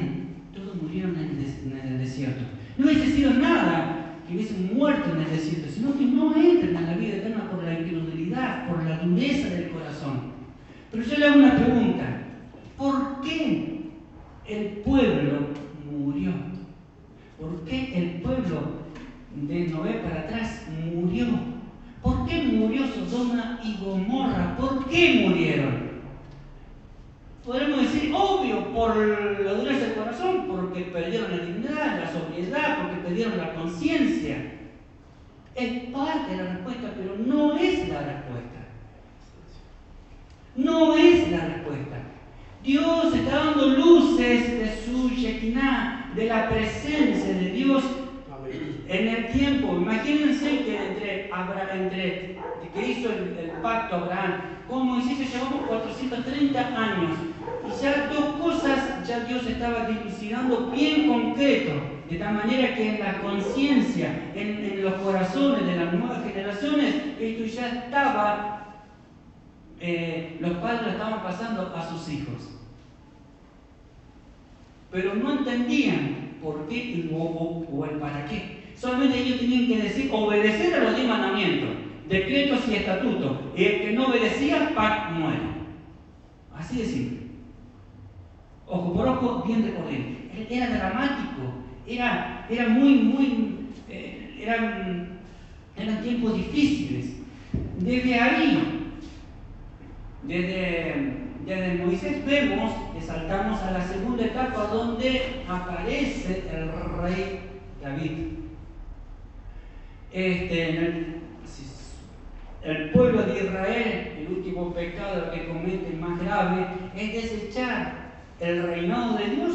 todos murieron en el desierto. No hubiese sido nada que hubiesen muerto en el desierto, sino que no entran a la vida eterna por la incredulidad, por la la dureza del corazón. Pero yo le hago una pregunta. ¿Por qué el pueblo murió? ¿Por qué el pueblo de Noé para atrás murió? ¿Por qué murió Sodoma y Gomorra? ¿Por qué murieron? Podemos decir, obvio, por la dureza del corazón, porque perdieron la dignidad, la sobriedad, porque perdieron la conciencia. Es parte de la respuesta, pero no es la respuesta. No es la respuesta. Dios está dando luces de su Shekinah, de la presencia de Dios en el tiempo. Imagínense que entre que hizo el pacto Abraham con Moisés se llevamos 430 años. Y ya dos cosas ya Dios estaba dilucidando bien concreto, de tal manera que en la conciencia, en los corazones de las nuevas generaciones, esto ya estaba, los padres lo estaban pasando a sus hijos. Pero no entendían por qué o el para qué. Solamente ellos tenían que decir, obedecer a los 10 mandamientos, decretos y estatutos. Y el que no obedecía, muere. Así de simple. Ojo por ojo, diente por diente. Era dramático. Era eran tiempos difíciles. Desde ahí, desde Moisés vemos que saltamos a la segunda etapa donde aparece el rey David. El pueblo de Israel, el último pecado que comete más grave es desechar el reinado de Dios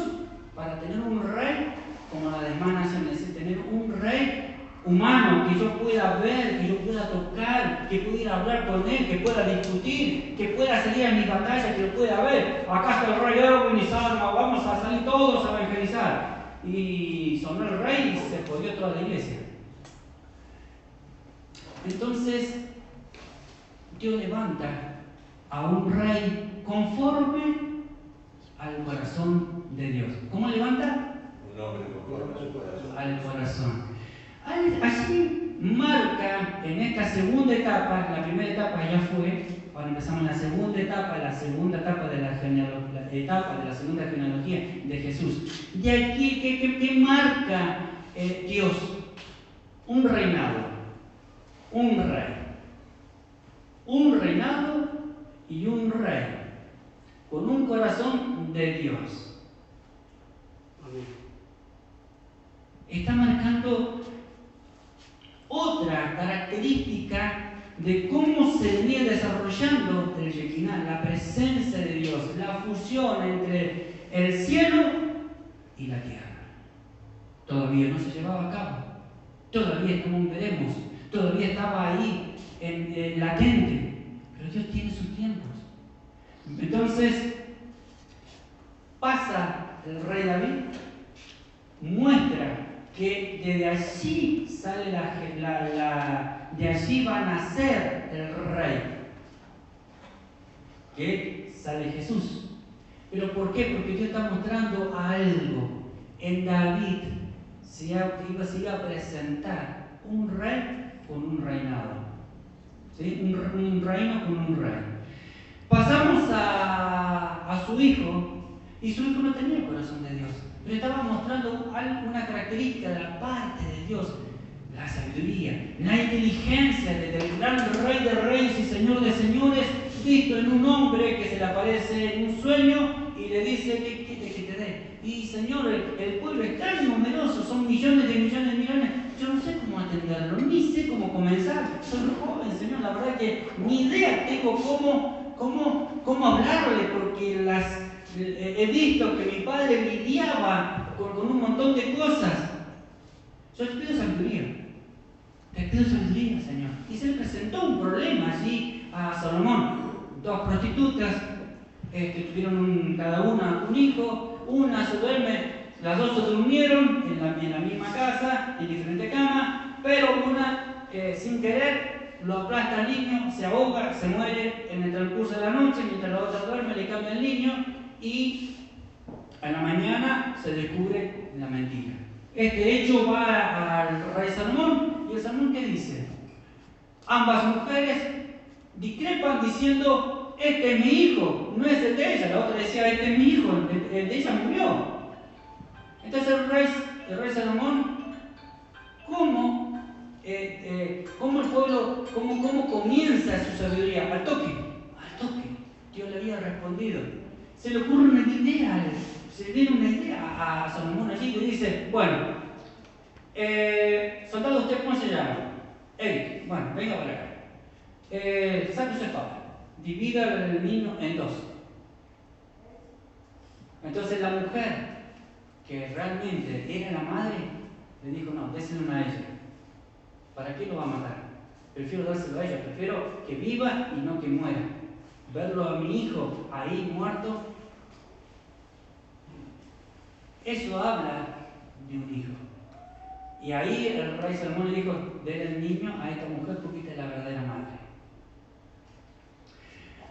para tener un rey como las demás naciones, es decir, tener un rey humano que yo pueda ver, que yo pueda tocar, que pudiera hablar con él, que pueda discutir, que pueda salir a mis batallas, que lo pueda ver. Acá está el rey Erwin y Salma, vamos a salir todos a evangelizar. Y sonó el rey y se jodió toda la iglesia. Entonces, Dios levanta a un rey conforme al corazón de Dios. ¿Cómo levanta? Un hombre conforme a su corazón. Al corazón. Así marca en esta segunda etapa, la primera etapa ya fue, ahora empezamos la segunda etapa de la segunda genealogía de Jesús. De aquí, ¿qué marca Dios? Un reinado, un rey. Un reinado y un rey, con un corazón de Dios. Está marcando otra característica de cómo se venía desarrollando el Shekinah, la presencia de Dios, la fusión entre el cielo y la tierra. Todavía no se llevaba a cabo, todavía, como veremos, todavía estaba ahí latente, pero Dios tiene sus tiempos. Entonces, pasa el rey David, muestra que desde allí sale de allí va a nacer el rey, que sale Jesús. ¿Pero por qué? Porque Dios está mostrando algo. En David se iba a presentar un rey con un reinado. ¿Sí? Un reino con un rey. Pasamos a su hijo, y su hijo no tenía el corazón de Dios, pero estaba mostrando una característica de la parte de Dios, la sabiduría, la inteligencia del gran rey de reyes y señor de señores, visto en un hombre que se le aparece en un sueño y le dice, ¿qué quieres que te dé? Y Señor, el pueblo es tan numeroso, son millones de millones de millones, yo no sé cómo atenderlo, ni sé cómo comenzar, soy joven, Señor, la verdad que ni idea tengo cómo hablarle, porque he visto que mi padre lidiaba con un montón de cosas. Yo te pido sabiduría, Señor. Y se le presentó un problema allí a Salomón. Dos prostitutas tuvieron cada una un hijo, una se duerme, las dos se durmieron en la misma casa, en diferente cama, pero una sin querer lo aplasta al niño, se ahoga, se muere en el transcurso de la noche, mientras la otra duerme, le cambia el niño y a la mañana se descubre la mentira. Este hecho va al rey Salomón y el Salomón, ¿qué dice? Ambas mujeres discrepan diciendo, este es mi hijo, no es el de ella. La otra decía, este es mi hijo, el de ella murió. Entonces el rey Salomón, ¿cómo el pueblo, cómo comienza su sabiduría? Al toque. Dios le había respondido. Se le ocurre una idea, se viene una idea a Salomón allí que dice, bueno, soldado, ¿usted cómo se llama? Eric. Bueno, venga para acá. Saque su espada. Divida el niño en dos. Entonces la mujer, que realmente era la madre, le dijo, no, déselo a ella. ¿Para qué lo va a matar? Prefiero dárselo a ella, prefiero que viva y no que muera. Verlo a mi hijo ahí muerto, eso habla de un hijo. Y ahí el rey Salomón le dijo, denle el niño a esta mujer porque esta es la verdadera madre.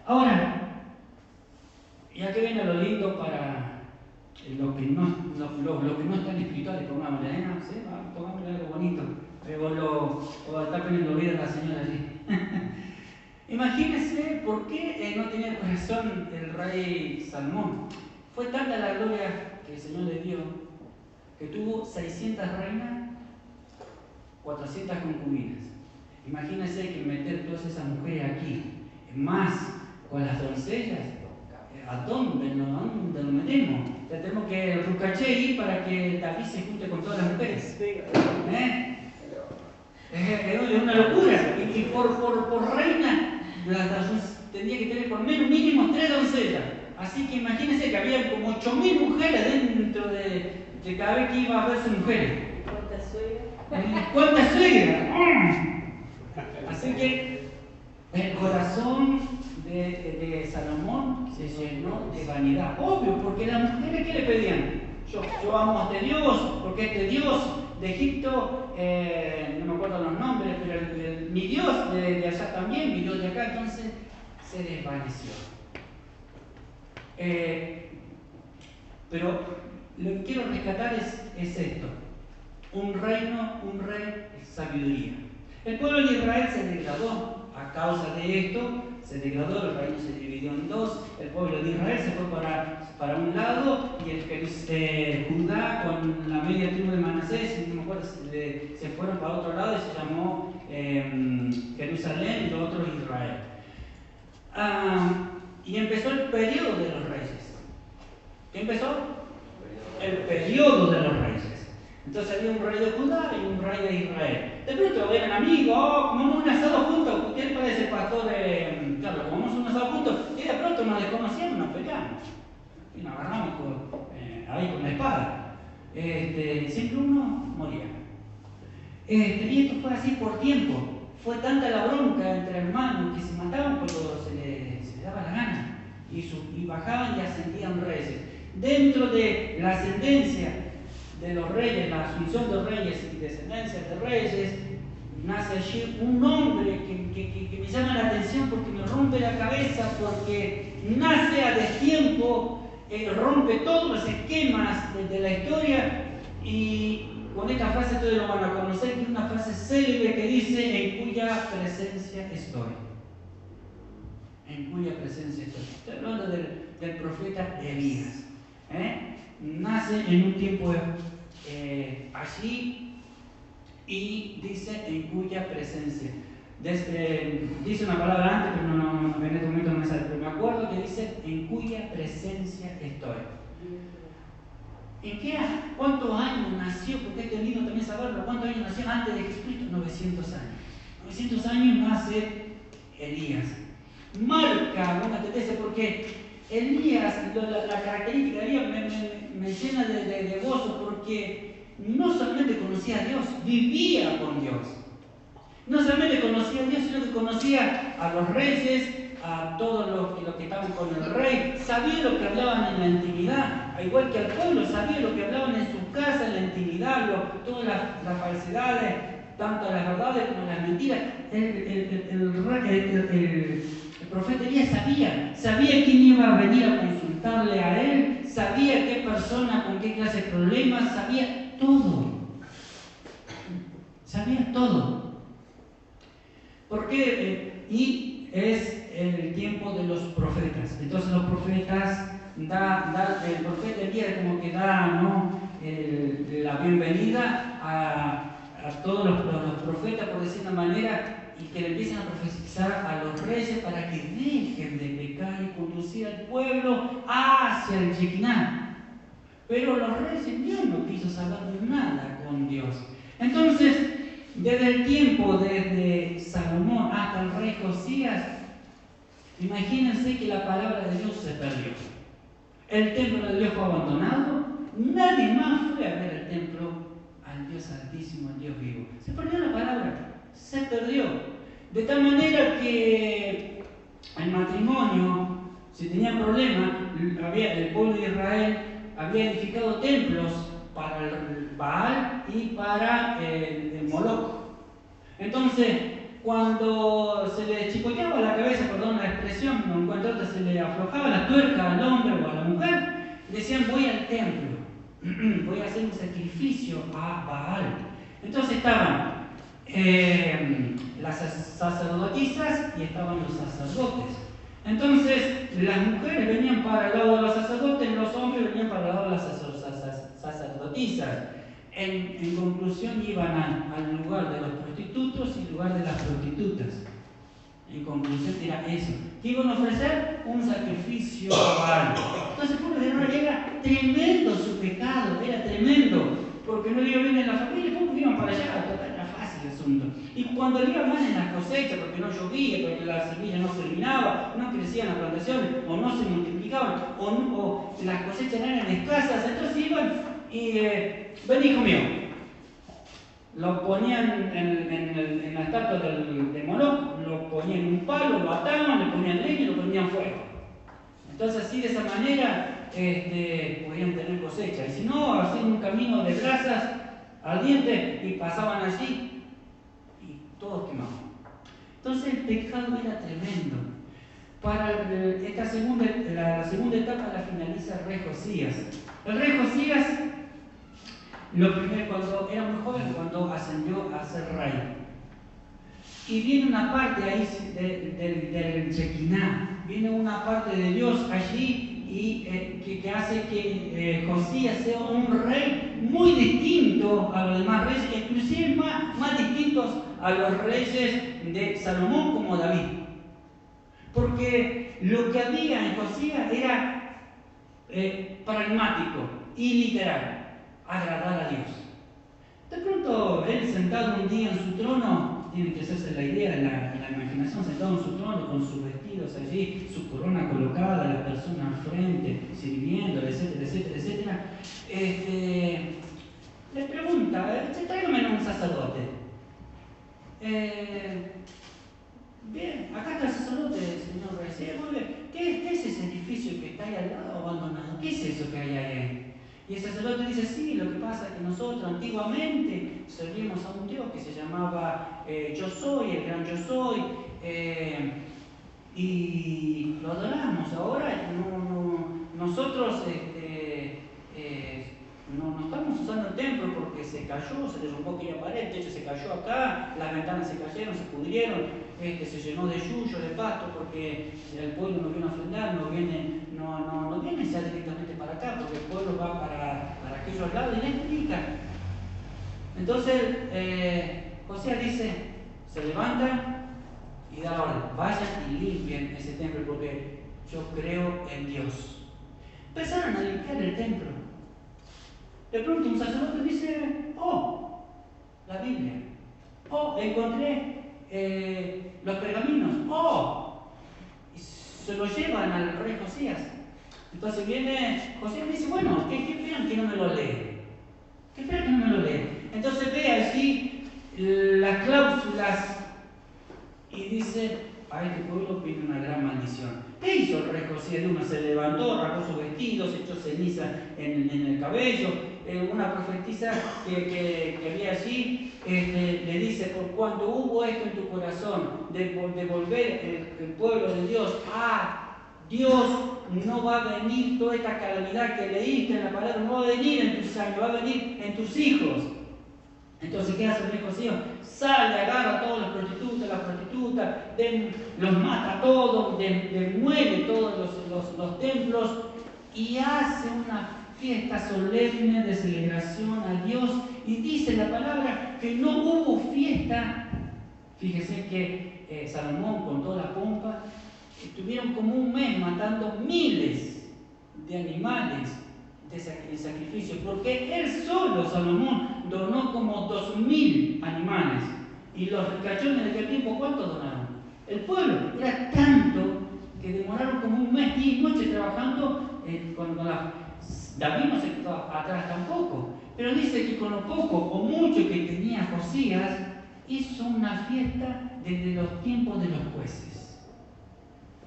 Ahora, y aquí viene lo lindo para lo que no es tan espiritual, pongámosle, ¿sí? Pongámosle algo bonito, o tapen el oído a la señora allí. Imagínense por qué no tenía corazón el rey Salomón. Fue tanta la gloria que el Señor le dio que tuvo 600 reinas, 400 concubinas. Imagínense que meter todas esas mujeres aquí, más con las doncellas, ¿a dónde lo metemos? Tenemos que rucaché ahí para que David se junte con todas las mujeres. Es una locura. Y por reina tendría que tener por menos mínimo 3 doncellas. Así que imagínense que había como 8.000 mujeres dentro de cada vez que iba a ver sus mujeres. ¿Cuántas suegras? Así que el corazón de Salomón se llenó de vanidad. Obvio, porque las mujeres, ¿qué le pedían? Yo amo a este Dios, porque este Dios de Egipto, no me acuerdo los nombres, pero mi Dios de allá también, mi Dios de acá, entonces se desvaneció. Pero lo que quiero rescatar es esto: un rey, sabiduría. El pueblo de Israel se degradó a causa de esto, se degradó, el reino se dividió en dos, el pueblo de Israel se fue para un lado y el Judá con la media tribu de Manasés, no me acuerdo, se fueron para otro lado y se llamó Jerusalén y lo otro Israel. Y empezó el periodo de los reyes. ¿Qué empezó? El periodo de los reyes. Entonces había un rey de Judá y un rey de Israel. De pronto eran amigos, comamos un asado juntos. ¿Qué le parece, pastor? Claro, comamos un asado juntos. Y de pronto nos desconocíamos, nos peleamos. Y nos agarramos ahí con la espada. Siempre uno moría. Y esto fue así por tiempo. Fue tanta la bronca entre hermanos que se mataban cuando se les daba la gana. Y bajaban y ascendían reyes. Dentro de la ascendencia de los reyes, la asunción de reyes y descendencia de reyes, nace allí un hombre que me llama la atención porque me rompe la cabeza, porque nace a destiempo, rompe todos los esquemas de la historia, y con esta frase todos lo van a conocer, que es una frase célebre que dice: en cuya presencia estoy. En cuya presencia estoy. Estoy hablando del profeta Elías. Nace en un tiempo allí y dice: en cuya presencia. Dice una palabra antes, pero no, en este momento no me sale, pero me acuerdo que dice: en cuya presencia estoy. ¿Cuántos años nació? Porque esto es lindo también saberlo. ¿Cuántos años nació antes de Jesucristo? 900 años. 900 años nace Elías. Marca una tendencia, porque Elías, la característica de Elías me llena de gozo, porque no solamente conocía a Dios, vivía con Dios. No solamente conocía a Dios, sino que conocía a los reyes, a todos los que estaban con el rey. Sabía lo que hablaban en la intimidad, al igual que al pueblo, sabía lo que hablaban en su casa, en la intimidad, todas las falsedades, tanto las verdades como las mentiras. El profeta Elías sabía quién iba a venir a consultarle a él, sabía qué persona, con qué clase de problemas, sabía todo. Sabía todo. ¿Por qué? Y es el tiempo de los profetas. Entonces los profetas, el profeta Elías como que da, ¿no?, la bienvenida a todos los profetas, por decir una manera, y que le empiecen a profetizar a los reyes para que dejen de pecar y conducir al pueblo hacia el Shekinah. Pero los reyes, Dios no quiso saber nada con Dios. Entonces, desde el tiempo, desde Salomón hasta el rey Josías, imagínense que la palabra de Dios se perdió. El templo de Dios fue abandonado, nadie más fue a ver el templo al Dios Altísimo, al Dios vivo. Se perdió la palabra, se perdió. De tal manera que el matrimonio, si tenía problemas, el pueblo de Israel había edificado templos para el Baal y para el Moloch. Entonces, cuando se le chicoteaba la cabeza, perdón la expresión, no encuentro otra, se le aflojaba la tuerca al hombre o a la mujer, decían: voy al templo, voy a hacer un sacrificio a Baal. Entonces estaban las sacerdotisas y estaban los sacerdotes. Entonces las mujeres venían para el lado de los sacerdotes y los hombres venían para el lado de las sacerdotisas. En conclusión, iban al lugar de los prostitutos y al lugar de las prostitutas. En conclusión, era eso. ¿Qué iban a ofrecer? Un sacrificio a Baal. Entonces el pueblo de Israel era tremendo su pecado, era tremendo. Porque no le iba bien en la familia, ¿cómo iban para allá? Total, era fácil el asunto. Y cuando le iba mal en las cosechas, porque no llovía, porque la semilla no germinaba, no crecían las plantaciones, o no se multiplicaban, o las cosechas eran escasas, entonces iban y ven, hijo mío, lo ponían en la estatua de Moloch, lo ponían en un palo, lo ataban, le ponían leña y lo ponían fuego. Entonces así, de esa manera, podían tener cosecha. Y si no, hacían un camino de brasas ardientes y pasaban allí y todos quemaban. Entonces el pecado era tremendo. Para la segunda etapa la finaliza el rey Josías. El rey Josías, lo primero, cuando era muy joven, cuando ascendió a ser rey. Y viene una parte ahí del Shekinah, viene una parte de Dios allí y que hace que Josías sea un rey muy distinto a los demás reyes, inclusive más distintos a los reyes de Salomón como David. Porque lo que había en Josías era pragmático y literal, agradar a Dios. De pronto, él sentado un día en su trono, tiene que hacerse la idea en la imaginación, sentado en su trono con sus vestidos allí, su corona colocada, la persona al frente, sirviendo, etcétera, etcétera, etcétera, le pregunta: tráigame un sacerdote. Bien, acá está el sacerdote, señor rey. Sí, muy bien. ¿Qué es ese edificio que está ahí al lado abandonado? ¿Qué es eso que hay ahí? Y el sacerdote dice: sí, lo que pasa es que nosotros antiguamente servíamos a un Dios que se llamaba Yo Soy, el gran Yo Soy, y lo adoramos. Ahora nosotros no estamos usando el templo porque se cayó, se le rompió aquella pared, el techo se cayó acá, las ventanas se cayeron, se pudrieron, se llenó de yuyo, de pasto, porque el pueblo no viene a ofrendar, no viene ya directamente para acá, porque el pueblo va para aquellos lados y le explica. Entonces Josías dice, se levanta y da la orden: vayan y limpien ese templo porque yo creo en Dios. Empezaron a limpiar el templo. De pronto un sacerdote dice: oh, la Biblia, oh, encontré los pergaminos, oh, y se lo llevan al rey Josías. Entonces viene Josías y dice: bueno, ¿qué esperan que no me lo leen? ¿Qué esperan que no me lo leen? Entonces ve allí las cláusulas y dice: a este pueblo viene una gran maldición. ¿Qué hizo el rey Josías? Uno se levantó, rasgó sus vestidos, echó ceniza en el cabello. Una profetisa que había allí le dice: por cuanto hubo esto en tu corazón de volver el pueblo de Dios a Dios, no va a venir toda esta calamidad que leíste en la palabra, no va a venir en tu sangre, va a venir en tus hijos. Entonces, ¿qué hace el rey Josías? Sale, agarra a todas las prostitutas, los mata a todos, demuele todos los templos y hace una fiesta solemne de celebración a Dios. Y dice la palabra que no hubo fiesta. Fíjese que Salomón, con toda la pompa, estuvieron como un mes matando miles de animales de sacrificio, porque él solo, Salomón, donó como 2.000 animales. Y los ricachones de aquel tiempo, ¿cuánto donaron? El pueblo era tanto que demoraron como un mes, 10 noches trabajando con David no se quedó atrás tampoco, pero dice que con lo poco o mucho que tenía Josías, hizo una fiesta desde los tiempos de los jueces.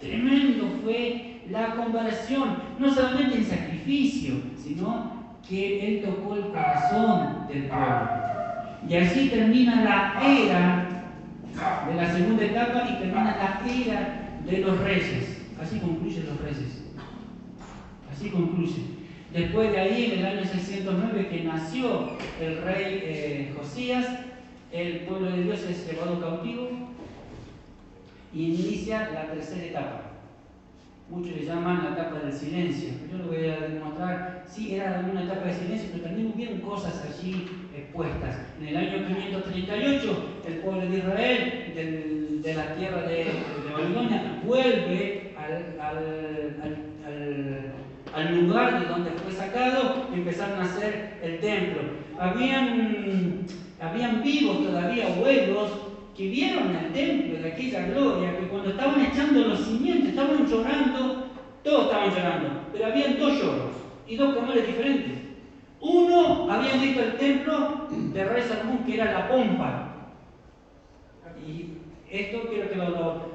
Tremendo fue la conversión, no solamente en sacrificio, sino que él tocó el corazón del pueblo. Y así termina la era de la segunda etapa y termina la era de los reyes. Así concluyen los reyes. Así concluye. Después de ahí, en el año 609, que nació el rey Josías, el pueblo de Dios es llevado cautivo y inicia la tercera etapa. Muchos le llaman la etapa del silencio. Yo lo voy a demostrar. Sí, era una etapa de silencio, pero también hubieron cosas allí expuestas. En el año 538, el pueblo de Israel, de la tierra de Babilonia, vuelve al lugar de donde fue sacado y empezaron a hacer el templo. Habían vivos todavía abuelos que vieron el templo de aquella gloria, que cuando estaban echando los cimientos, estaban llorando, todos estaban llorando, pero habían dos lloros y dos clamores diferentes. Uno, habían visto el templo de rey Salomón, que era la pompa. Y esto quiero que lo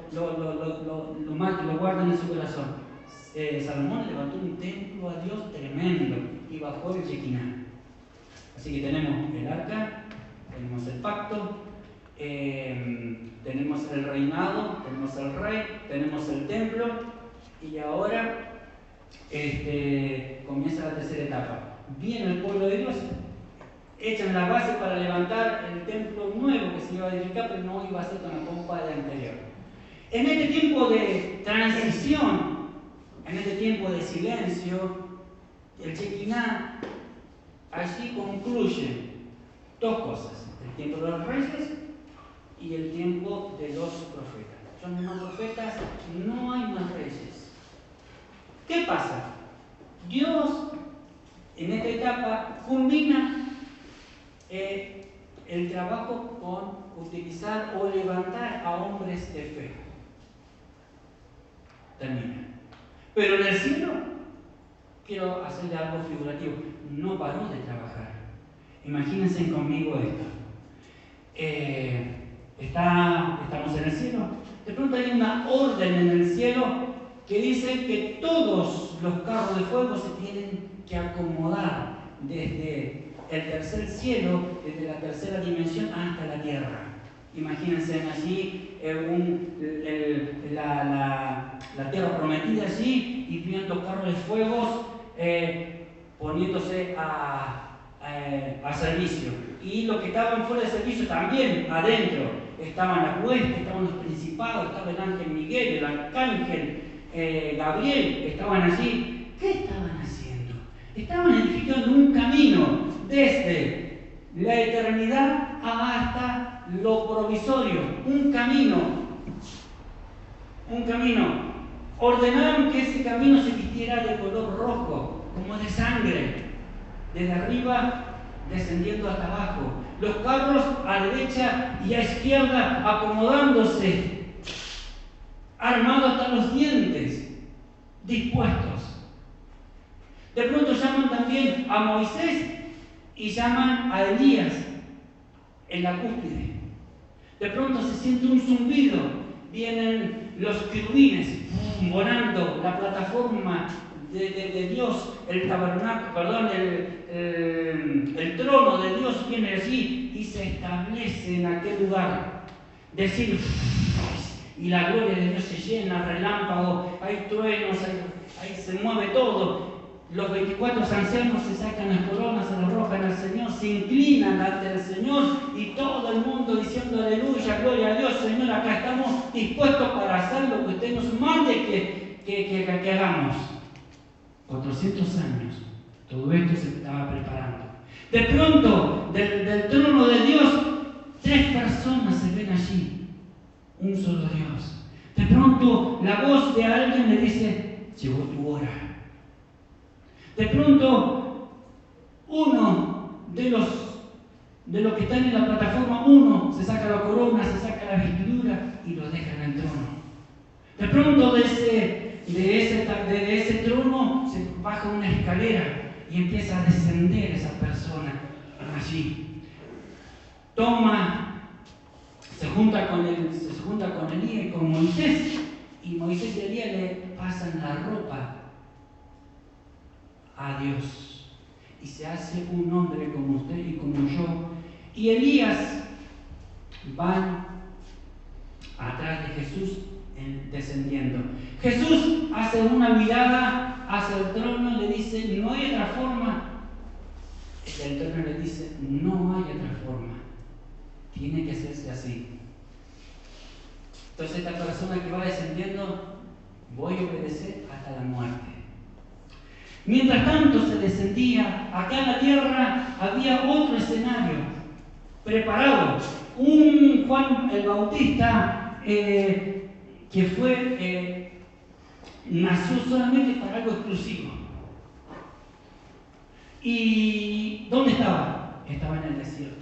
guarden en su corazón. Salomón levantó un templo a Dios tremendo y bajó el Shekinah. Así que tenemos el arca, tenemos el pacto, tenemos el reinado, tenemos el rey, tenemos el templo y ahora comienza la tercera etapa. Viene el pueblo de Dios, echan la base para levantar el templo nuevo que se iba a edificar, pero no iba a ser con la pompa de anterior. En este tiempo de transición, en este tiempo de silencio, el Shekinah allí concluye dos cosas: el tiempo de los reyes y el tiempo de los profetas. Son más profetas, no hay más reyes. ¿Qué pasa? Dios en esta etapa culmina el trabajo con utilizar o levantar a hombres de fe. Termina. Pero en el cielo, quiero hacerle algo figurativo, no paró de trabajar. Imagínense conmigo esto. Estamos en el cielo. De pronto hay una orden en el cielo que dice que todos los carros de fuego se tienen que acomodar desde el tercer cielo, desde la tercera dimensión hasta la tierra. Imagínense allí la tierra prometida allí y viendo carros de fuegos poniéndose a servicio. Y los que estaban fuera de servicio también adentro. Estaban las huestes, estaban los principados, estaba el ángel Miguel, el arcángel Gabriel, estaban allí. ¿Qué estaban haciendo? Estaban edificando un camino desde la eternidad hasta lo provisorio, un camino. Ordenaron que ese camino se vistiera de color rojo, como de sangre, desde arriba descendiendo hasta abajo. Los carros a derecha y a izquierda acomodándose, armados hasta los dientes, dispuestos. De pronto llaman también a Moisés y llaman a Elías en la cúspide. De pronto se siente un zumbido, vienen los querubines volando la plataforma de Dios, el tabernáculo, el trono de Dios viene allí y se establece en aquel lugar. Decir, y la gloria de Dios se llena, relámpago, hay truenos, ahí se mueve todo. los 24 ancianos se sacan las coronas, se las arrojan al Señor, se inclinan ante el Señor y todo el mundo diciendo aleluya, gloria a Dios, Señor, acá estamos dispuestos para hacer lo que usted nos mande que hagamos. 400 años, todo esto se estaba preparando. De pronto, del trono de Dios, 3 personas se ven allí, un solo Dios. De pronto, la voz de alguien le dice, llegó tu hora. De pronto, uno de los que están en la plataforma, uno se saca la corona, se saca la vestidura y lo deja en el trono. De pronto de ese trono se baja una escalera y empieza a descender esa persona allí. Se junta con Elías y con Moisés, y Moisés y Elías le pasan la ropa a Dios y se hace un hombre como usted y como yo. Y Elías va atrás de Jesús descendiendo. Jesús hace una mirada hacia el trono y le dice, no hay otra forma. El trono le dice, no hay otra forma. Tiene que hacerse así. Entonces esta persona que va descendiendo, voy a obedecer hasta la muerte. Mientras tanto se descendía, acá en la tierra había otro escenario preparado. Un Juan el Bautista que nació solamente para algo exclusivo. ¿Y dónde estaba? Estaba en el desierto.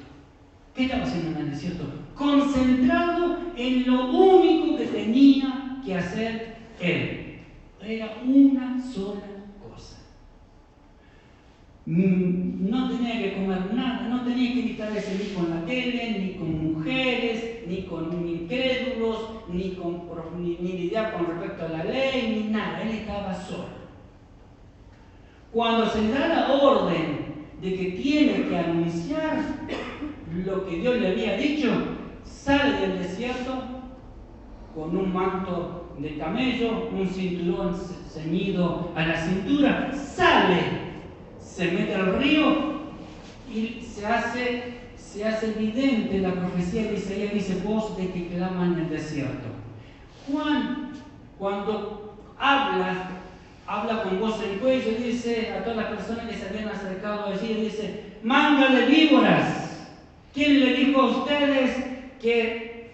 ¿Qué estaba haciendo en el desierto? Concentrado en lo único que tenía que hacer él. Era una sola cosa. No tenía que comer nada, no tenía que distraerse ni con la tele, ni con mujeres, ni con incrédulos, ni lidiar con respecto a la ley, ni nada. Él estaba solo. Cuando se le da la orden de que tiene que anunciar lo que Dios le había dicho, sale del desierto con un manto de camello, un cinturón ceñido a la cintura, sale, se mete al río y se hace evidente la profecía de Isaías, dice, voz de que clama en el desierto. Juan, cuando habla con voz en cuello y dice a todas las personas que se habían acercado allí, dice, manga de víboras. ¿Quién le dijo a ustedes que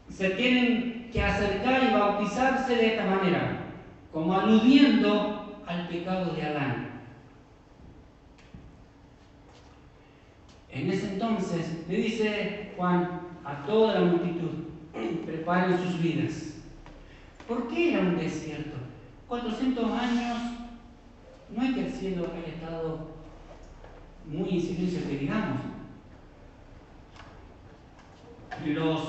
se tienen que acercar y bautizarse de esta manera? Como aludiendo al pecado de Adán. En ese entonces le dice Juan a toda la multitud, preparen sus vidas. ¿Por qué era un desierto? 400 años, no es que el cielo haya estado muy en silencio, que digamos. Los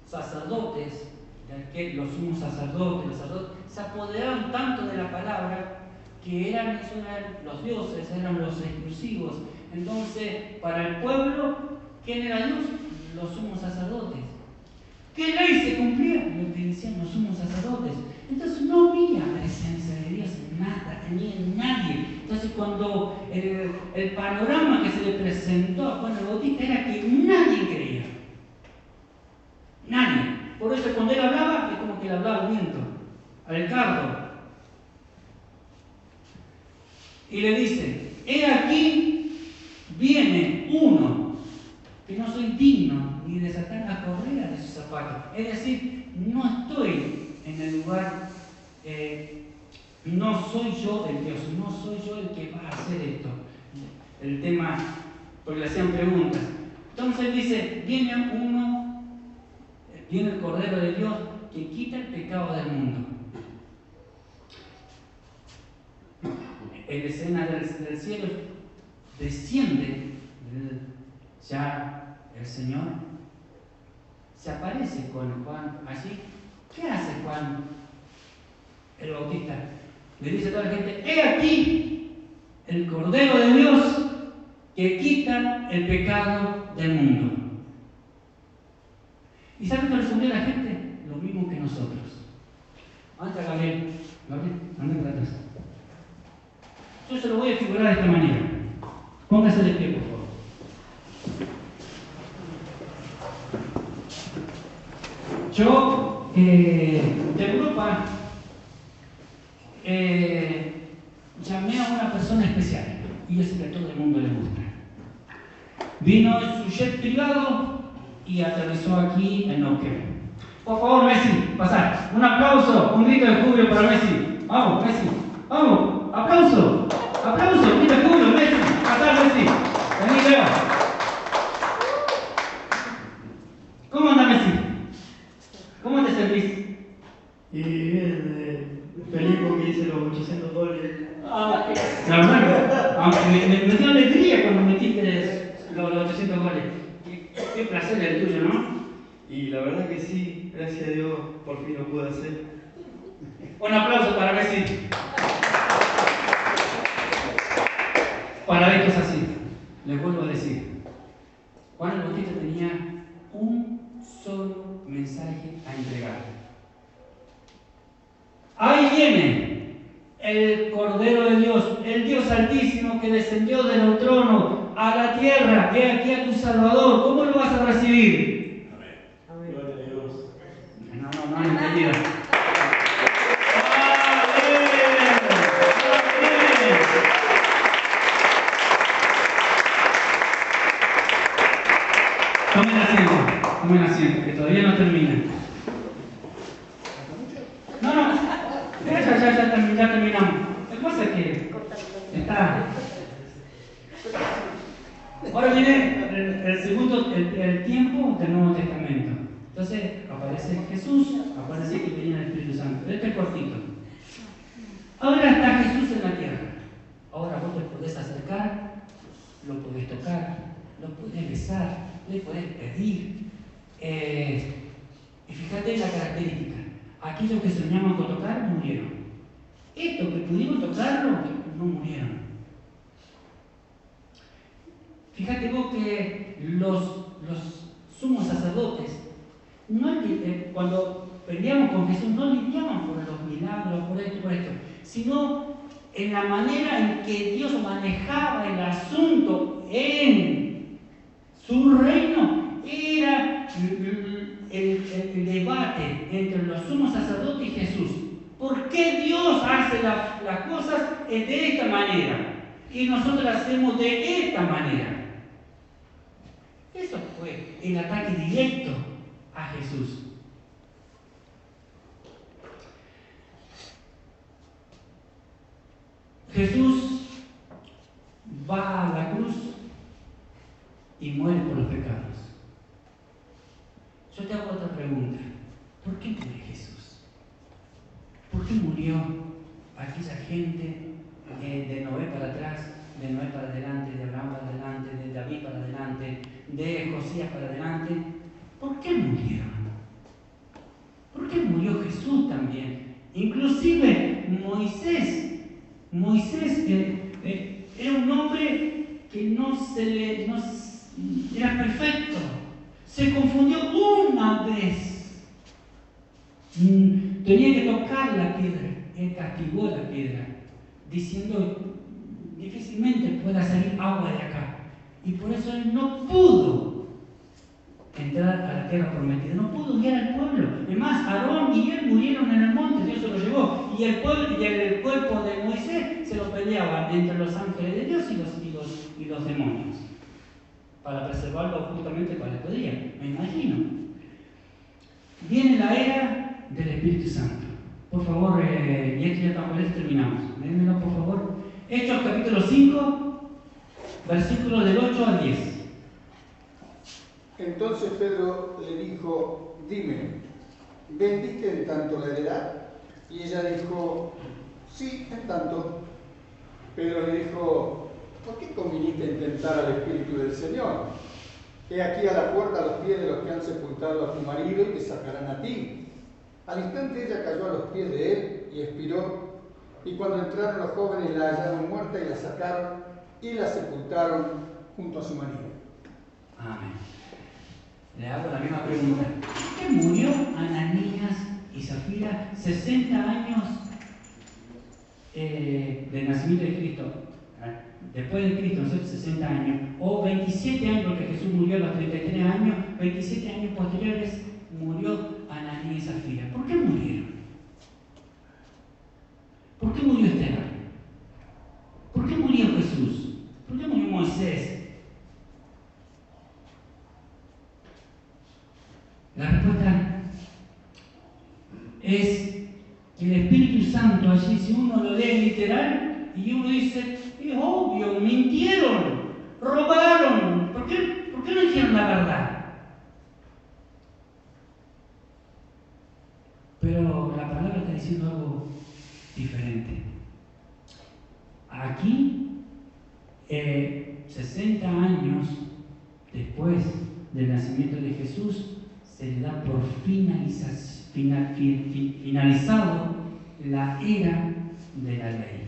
sacerdotes, los sumos sacerdotes, se apoderaron tanto de la palabra que eran los dioses, eran los exclusivos. Entonces, para el pueblo, ¿quién era Dios? Los sumos sacerdotes. ¿Qué ley se cumplía? Lo que decían los sumos sacerdotes. Entonces no había presencia de Dios en nada, ni en nadie. Entonces cuando el panorama que se le presentó a Juan el Bautista era que nadie creía. Nadie. Por eso cuando él hablaba, es como que le hablaba al viento, al cardo. Y le dice, he aquí viene uno que no soy digno ni de desatar la correa de sus zapatos. Es decir, no estoy en el lugar, no soy yo el Dios, no soy yo el que va a hacer esto. El tema, porque le hacían preguntas. Entonces dice, viene el Cordero de Dios que quita el pecado del mundo. En la escena del cielo desciende ya el Señor, se aparece con Juan allí. ¿Qué hace Juan el Bautista? Le dice a toda la gente, he aquí el Cordero de Dios que quita el pecado del mundo. ¿Y saben qué respondió la gente? Lo mismo que nosotros. Anda, Gabriel, anda para atrás. Yo se lo voy a figurar de esta manera. Póngase de pie, por favor. Yo, de Europa, llamé a una persona especial, y yo sé que a todo el mundo le gusta. Vino en su jet privado y aterrizó aquí en Neuquén. Por favor, Messi, pasar. Un aplauso, un grito de júbilo para Messi. Vamos, Messi, vamos, aplauso, aplauso, grito de júbilo, Messi, pasar, Messi. Vení, Leo. ¿Cómo anda, Messi? ¿Cómo te sentís? Y bien, feliz porque hice los 800 goles. La verdad, aunque me dio alegría cuando metiste los 800 goles. Qué placer el tuyo, ¿no? Y la verdad que sí, gracias a Dios, por fin lo pude hacer. Un aplauso para Messi. Para esto es así. Les vuelvo a decir. Juan el Bautista tenía un solo mensaje a entregar. Ahí viene el Cordero de Dios, el Dios Altísimo que descendió del trono a la tierra. Ve aquí a tu Salvador. ¿Cómo lo vas a recibir? Amén. Gloria a Dios. No han entendido. Tomen asiento, que todavía no termina. Ya terminamos. Lo que pasa es que está. Ahora viene el segundo, el tiempo del Nuevo Testamento. Entonces aparece Jesús, aparece que venía el Espíritu Santo. Este es cortito. Ahora está Jesús en la tierra. Ahora vos te podés acercar, lo podés tocar, lo podés besar, le podés pedir. Y fíjate la característica. Aquellos que soñaban con tocar murieron. Estos que pudieron tocarlo no murieron. Fíjate vos que los sumos sacerdotes, cuando peleamos con Jesús, no lidiaban por los milagros, por esto, sino en la manera en que Dios manejaba el asunto en su reino. Era el debate entre los sumos sacerdotes y Jesús. ¿Por qué Dios hace las cosas de esta manera y nosotros las hacemos de esta manera? Eso fue el ataque directo a Jesús. Jesús va a la cruz y muere por los pecados. Yo te hago otra pregunta. ¿Por qué muere Jesús? ¿Por qué murió aquella gente de Noé para atrás, de Noé para adelante, de Abraham para adelante, de David para adelante, de Josías para adelante? ¿Por qué murieron? ¿Por qué murió Jesús también? Inclusive Moisés era un hombre que era perfecto. Se confundió una vez. Tenía que tocar la piedra. Él castigó la piedra, diciendo, difícilmente pueda salir agua de acá. Y por eso él no pudo entrar a la tierra prometida, no pudo guiar al pueblo. Además, Aarón y él murieron en el monte, Dios se lo llevó. Y el cuerpo de Moisés se lo peleaban entre los ángeles de Dios y los demonios, para preservarlo justamente para este día, me imagino. Viene la era del Espíritu Santo. Por favor, y esto ya con esto terminamos. Déjenmelo, por favor. Hechos capítulo 5, versículos del 8 al 10. Entonces Pedro le dijo, dime, ¿vendiste en tanto la heredad? Y ella dijo, sí, en tanto. Pedro le dijo, ¿por qué conviniste a intentar al Espíritu del Señor? He aquí a la puerta a los pies de los que han sepultado a tu marido y te sacarán a ti. Al instante ella cayó a los pies de él y expiró. Y cuando entraron los jóvenes la hallaron muerta y la sacaron y la sepultaron junto a su marido. Amén. Le hago la misma pregunta. ¿Por qué murió Ananías y Zafira 60 años del nacimiento de Cristo? después de Cristo, nosotros 60 años, o 27 años, porque Jesús murió a los 33 años, 27 años posteriores murió Ananías y Zafira. ¿Por qué murieron? ¿Por qué murió Esteban? ¿Por qué murió Jesús? ¿Por qué murió Moisés? La respuesta es que el Espíritu Santo allí, si uno lo lee literal, y uno dice, es obvio, mintieron, robaron, ¿por qué no dijeron la verdad? Pero la palabra está diciendo algo diferente. Aquí, 60 años después del nacimiento de Jesús, se le da por finalizado la era de la ley.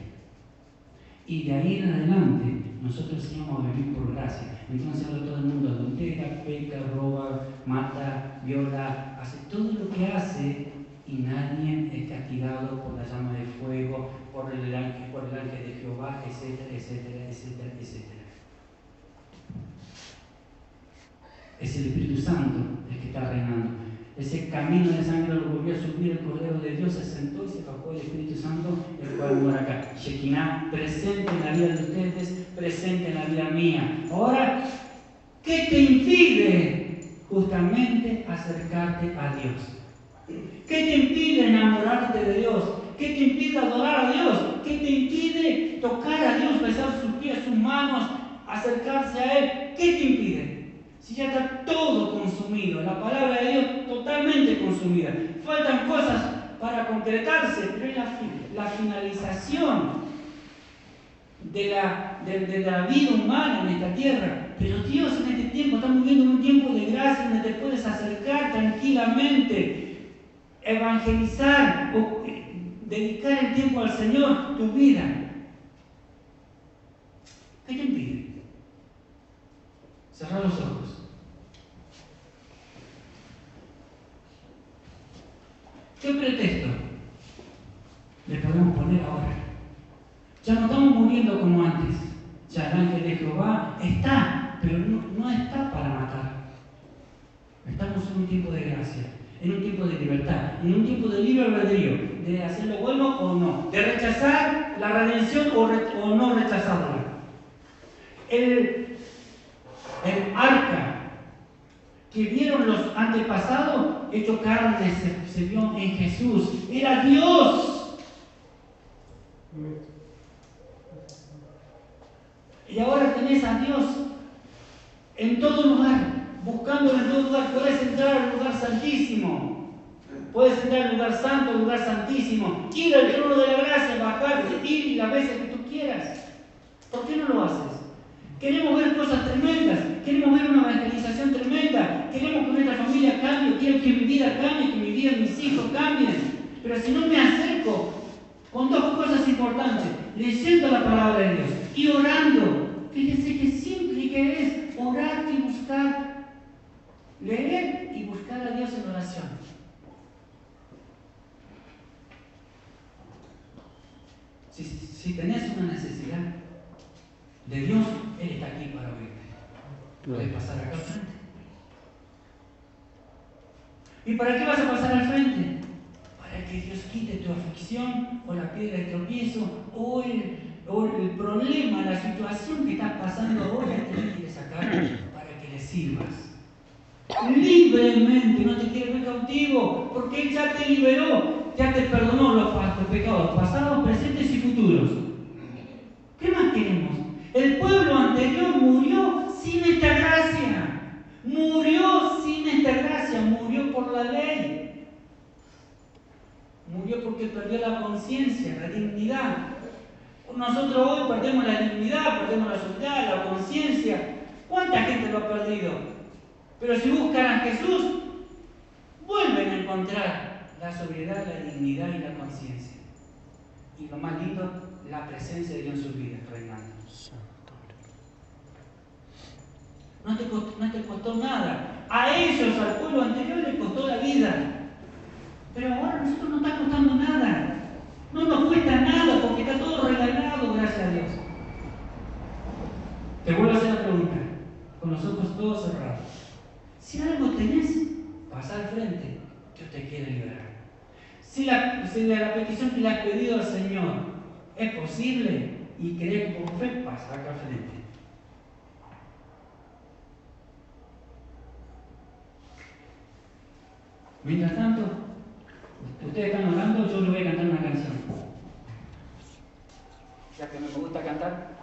Y de ahí en adelante, nosotros íbamos a vivir por gracia. Entonces ahora todo el mundo adultera, peca, roba, mata, viola, hace todo lo que hace y nadie es castigado por la llama de fuego, por el ángel de Jehová, etcétera, etcétera, etcétera, etcétera. Es el Espíritu Santo el que está reinando. Ese camino de sangre lo volvió a subir el Cordero de Dios, se sentó y se bajó el Espíritu Santo, el cual mora acá. Shekinah, presente en la vida de ustedes, presente en la vida mía. Ahora, ¿qué te impide justamente acercarte a Dios? ¿Qué te impide enamorarte de Dios? ¿Qué te impide adorar a Dios? ¿Qué te impide tocar a Dios, besar sus pies, sus manos, acercarse a Él? ¿Qué te impide? Si ya está todo consumido, la palabra de Dios totalmente consumida. Faltan cosas para concretarse, pero es la finalización de la vida humana en esta tierra. Pero Dios en este tiempo, estamos viviendo un tiempo de gracia donde te puedes acercar tranquilamente, evangelizar o dedicar el tiempo al Señor, tu vida. ¿Qué te impide? Cerrar los ojos. ¿Qué pretexto le podemos poner ahora? Ya no estamos muriendo como antes. Ya el ángel de Jehová está, pero no está para matar. Estamos en un tiempo de gracia, en un tiempo de libertad, en un tiempo de libre albedrío, de hacer lo bueno o no, de rechazar la redención o no rechazarla. El arca que vieron los antepasados hecho carne se vio en Jesús. Era Dios. Y ahora tenés a Dios en todo lugar, buscándolo en todo lugar. Puedes entrar al lugar santísimo, puedes entrar al lugar santo, al lugar santísimo, ir al trono de la gracia, bajarte, ir las veces que tú quieras. ¿Por qué no lo haces? Queremos ver cosas tremendas, queremos ver una evangelización tremenda, queremos que nuestra familia cambie, quiero que mi vida cambie, que mi vida, mis hijos cambien. Pero si no me acerco con dos cosas importantes, leyendo la palabra de Dios y orando, fíjense que simple que es orar y buscar, leer y buscar a Dios en oración. Si tenés una necesidad de Dios, Él está aquí para oírte. Puedes pasar acá al frente. ¿Y para qué vas a pasar al frente? Para que Dios quite tu aflicción, o la piedra de tropiezo, o el problema, la situación que estás pasando ahora, Él te quiere sacar para que le sirvas. Libremente, no te quiere ver cautivo, porque Él ya te liberó, ya te perdonó los pecados pasados, presentes y futuros. ¿Qué más queremos? El pueblo anterior murió sin esta gracia. Murió sin esta gracia. Murió por la ley. Murió porque perdió la conciencia, la dignidad. Nosotros hoy perdemos la dignidad, perdemos la soledad, la conciencia. ¿Cuánta gente lo ha perdido? Pero si buscan a Jesús, vuelven a encontrar la sobriedad, la dignidad y la conciencia. Y lo más lindo, la presencia de Dios en sus vidas, reinando. No te costó nada. A ellos, al pueblo anterior, les costó la vida. Pero ahora a nosotros no está costando nada. No nos cuesta nada porque está todo regalado, gracias a Dios. Si algo tenés, pasa al frente, Dios te quiere liberar. Si la petición que le has pedido al Señor es posible y crees por fe, pasa acá al frente. Mientras tanto, ustedes están orando, yo les voy a cantar una canción. Ya que me gusta cantar.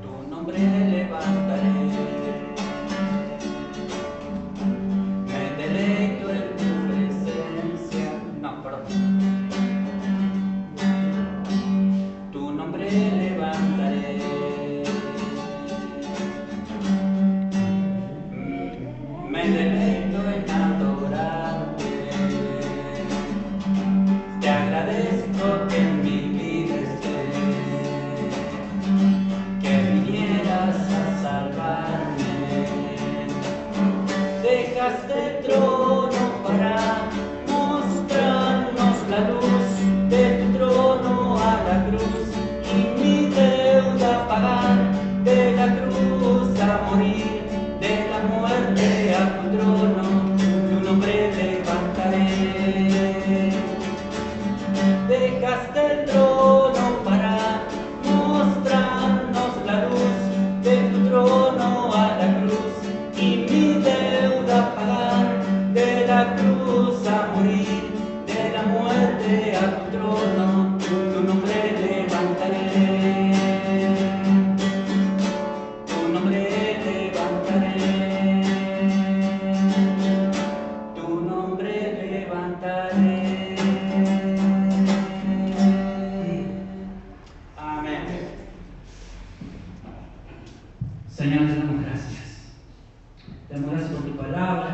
Tu nombre levantaré, me deleito en tu presencia. No, perdón. Tu nombre levantaré, me deleito en adorarte. Te agradezco que en mi vida estés, que vinieras a salvarme. Dejaste el trono para mostrarnos la luz, de tu trono a la cruz, y mi deuda pagar, de la cruz a morir, de la muerte a tu trono, tu nombre levantaré. Dejaste el trono para mostrarnos la luz, de tu trono a la cruz, y mi deuda pagar, de la cruz a morir, de la muerte a tu trono, tu nombre levantaré. Tu nombre levantaré. Tu nombre levantaré. Amén. Señor, te damos gracias. Te damos gracias por tu palabra,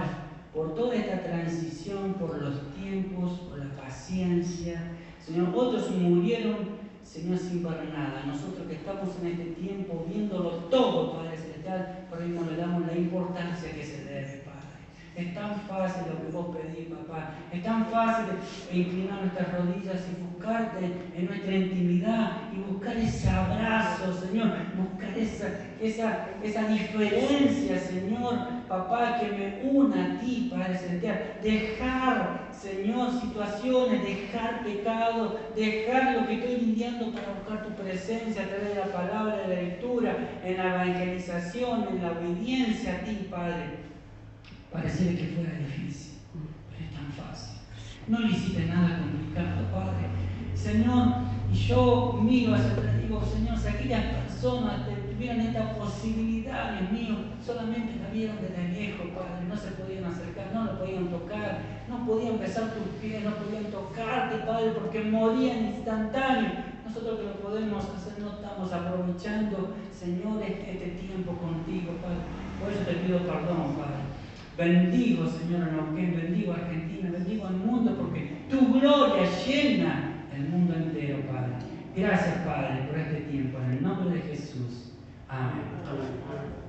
por toda esta transición, por los tiempos, por la paciencia. Señor, otros murieron, Señor, sin ver nada. Nosotros que estamos en este tiempo viéndolo todo, Padre Celestial, por ahí no le damos la importancia que se debe, Padre. Es tan fácil lo que vos pedís, papá. Es tan fácil inclinar nuestras rodillas y buscarte en nuestra intimidad y buscar ese abrazo, Señor. Buscar esa diferencia, Señor, papá, que me una a ti, Padre Celestial. Dejar, Señor, situaciones, dejar pecado, dejar lo que estoy lidiando para buscar tu presencia a través de la palabra, de la lectura, en la evangelización, en la obediencia a ti, Padre. Pareciera que fuera difícil, pero es tan fácil. No le hiciste nada complicado, Padre. Señor, y yo miro hacia atrás y digo, Señor, si aquellas personas tuvieran esta posibilidad, Dios mío, solamente la vieron desde lejos, Padre, no se podían acercar, no lo podían tocar, no podían besar tus pies, no podían tocarte, Padre, porque morían instantáneo. Nosotros que lo podemos hacer no estamos aprovechando, Señor, este tiempo contigo, Padre. Por eso te pido perdón, Padre. Bendigo, Señor, a Neuquén, bendigo a Argentina, bendigo al mundo, porque tu gloria llena el mundo entero, Padre. Gracias, Padre, por este tiempo. En el nombre de Jesús. Amén. Amén.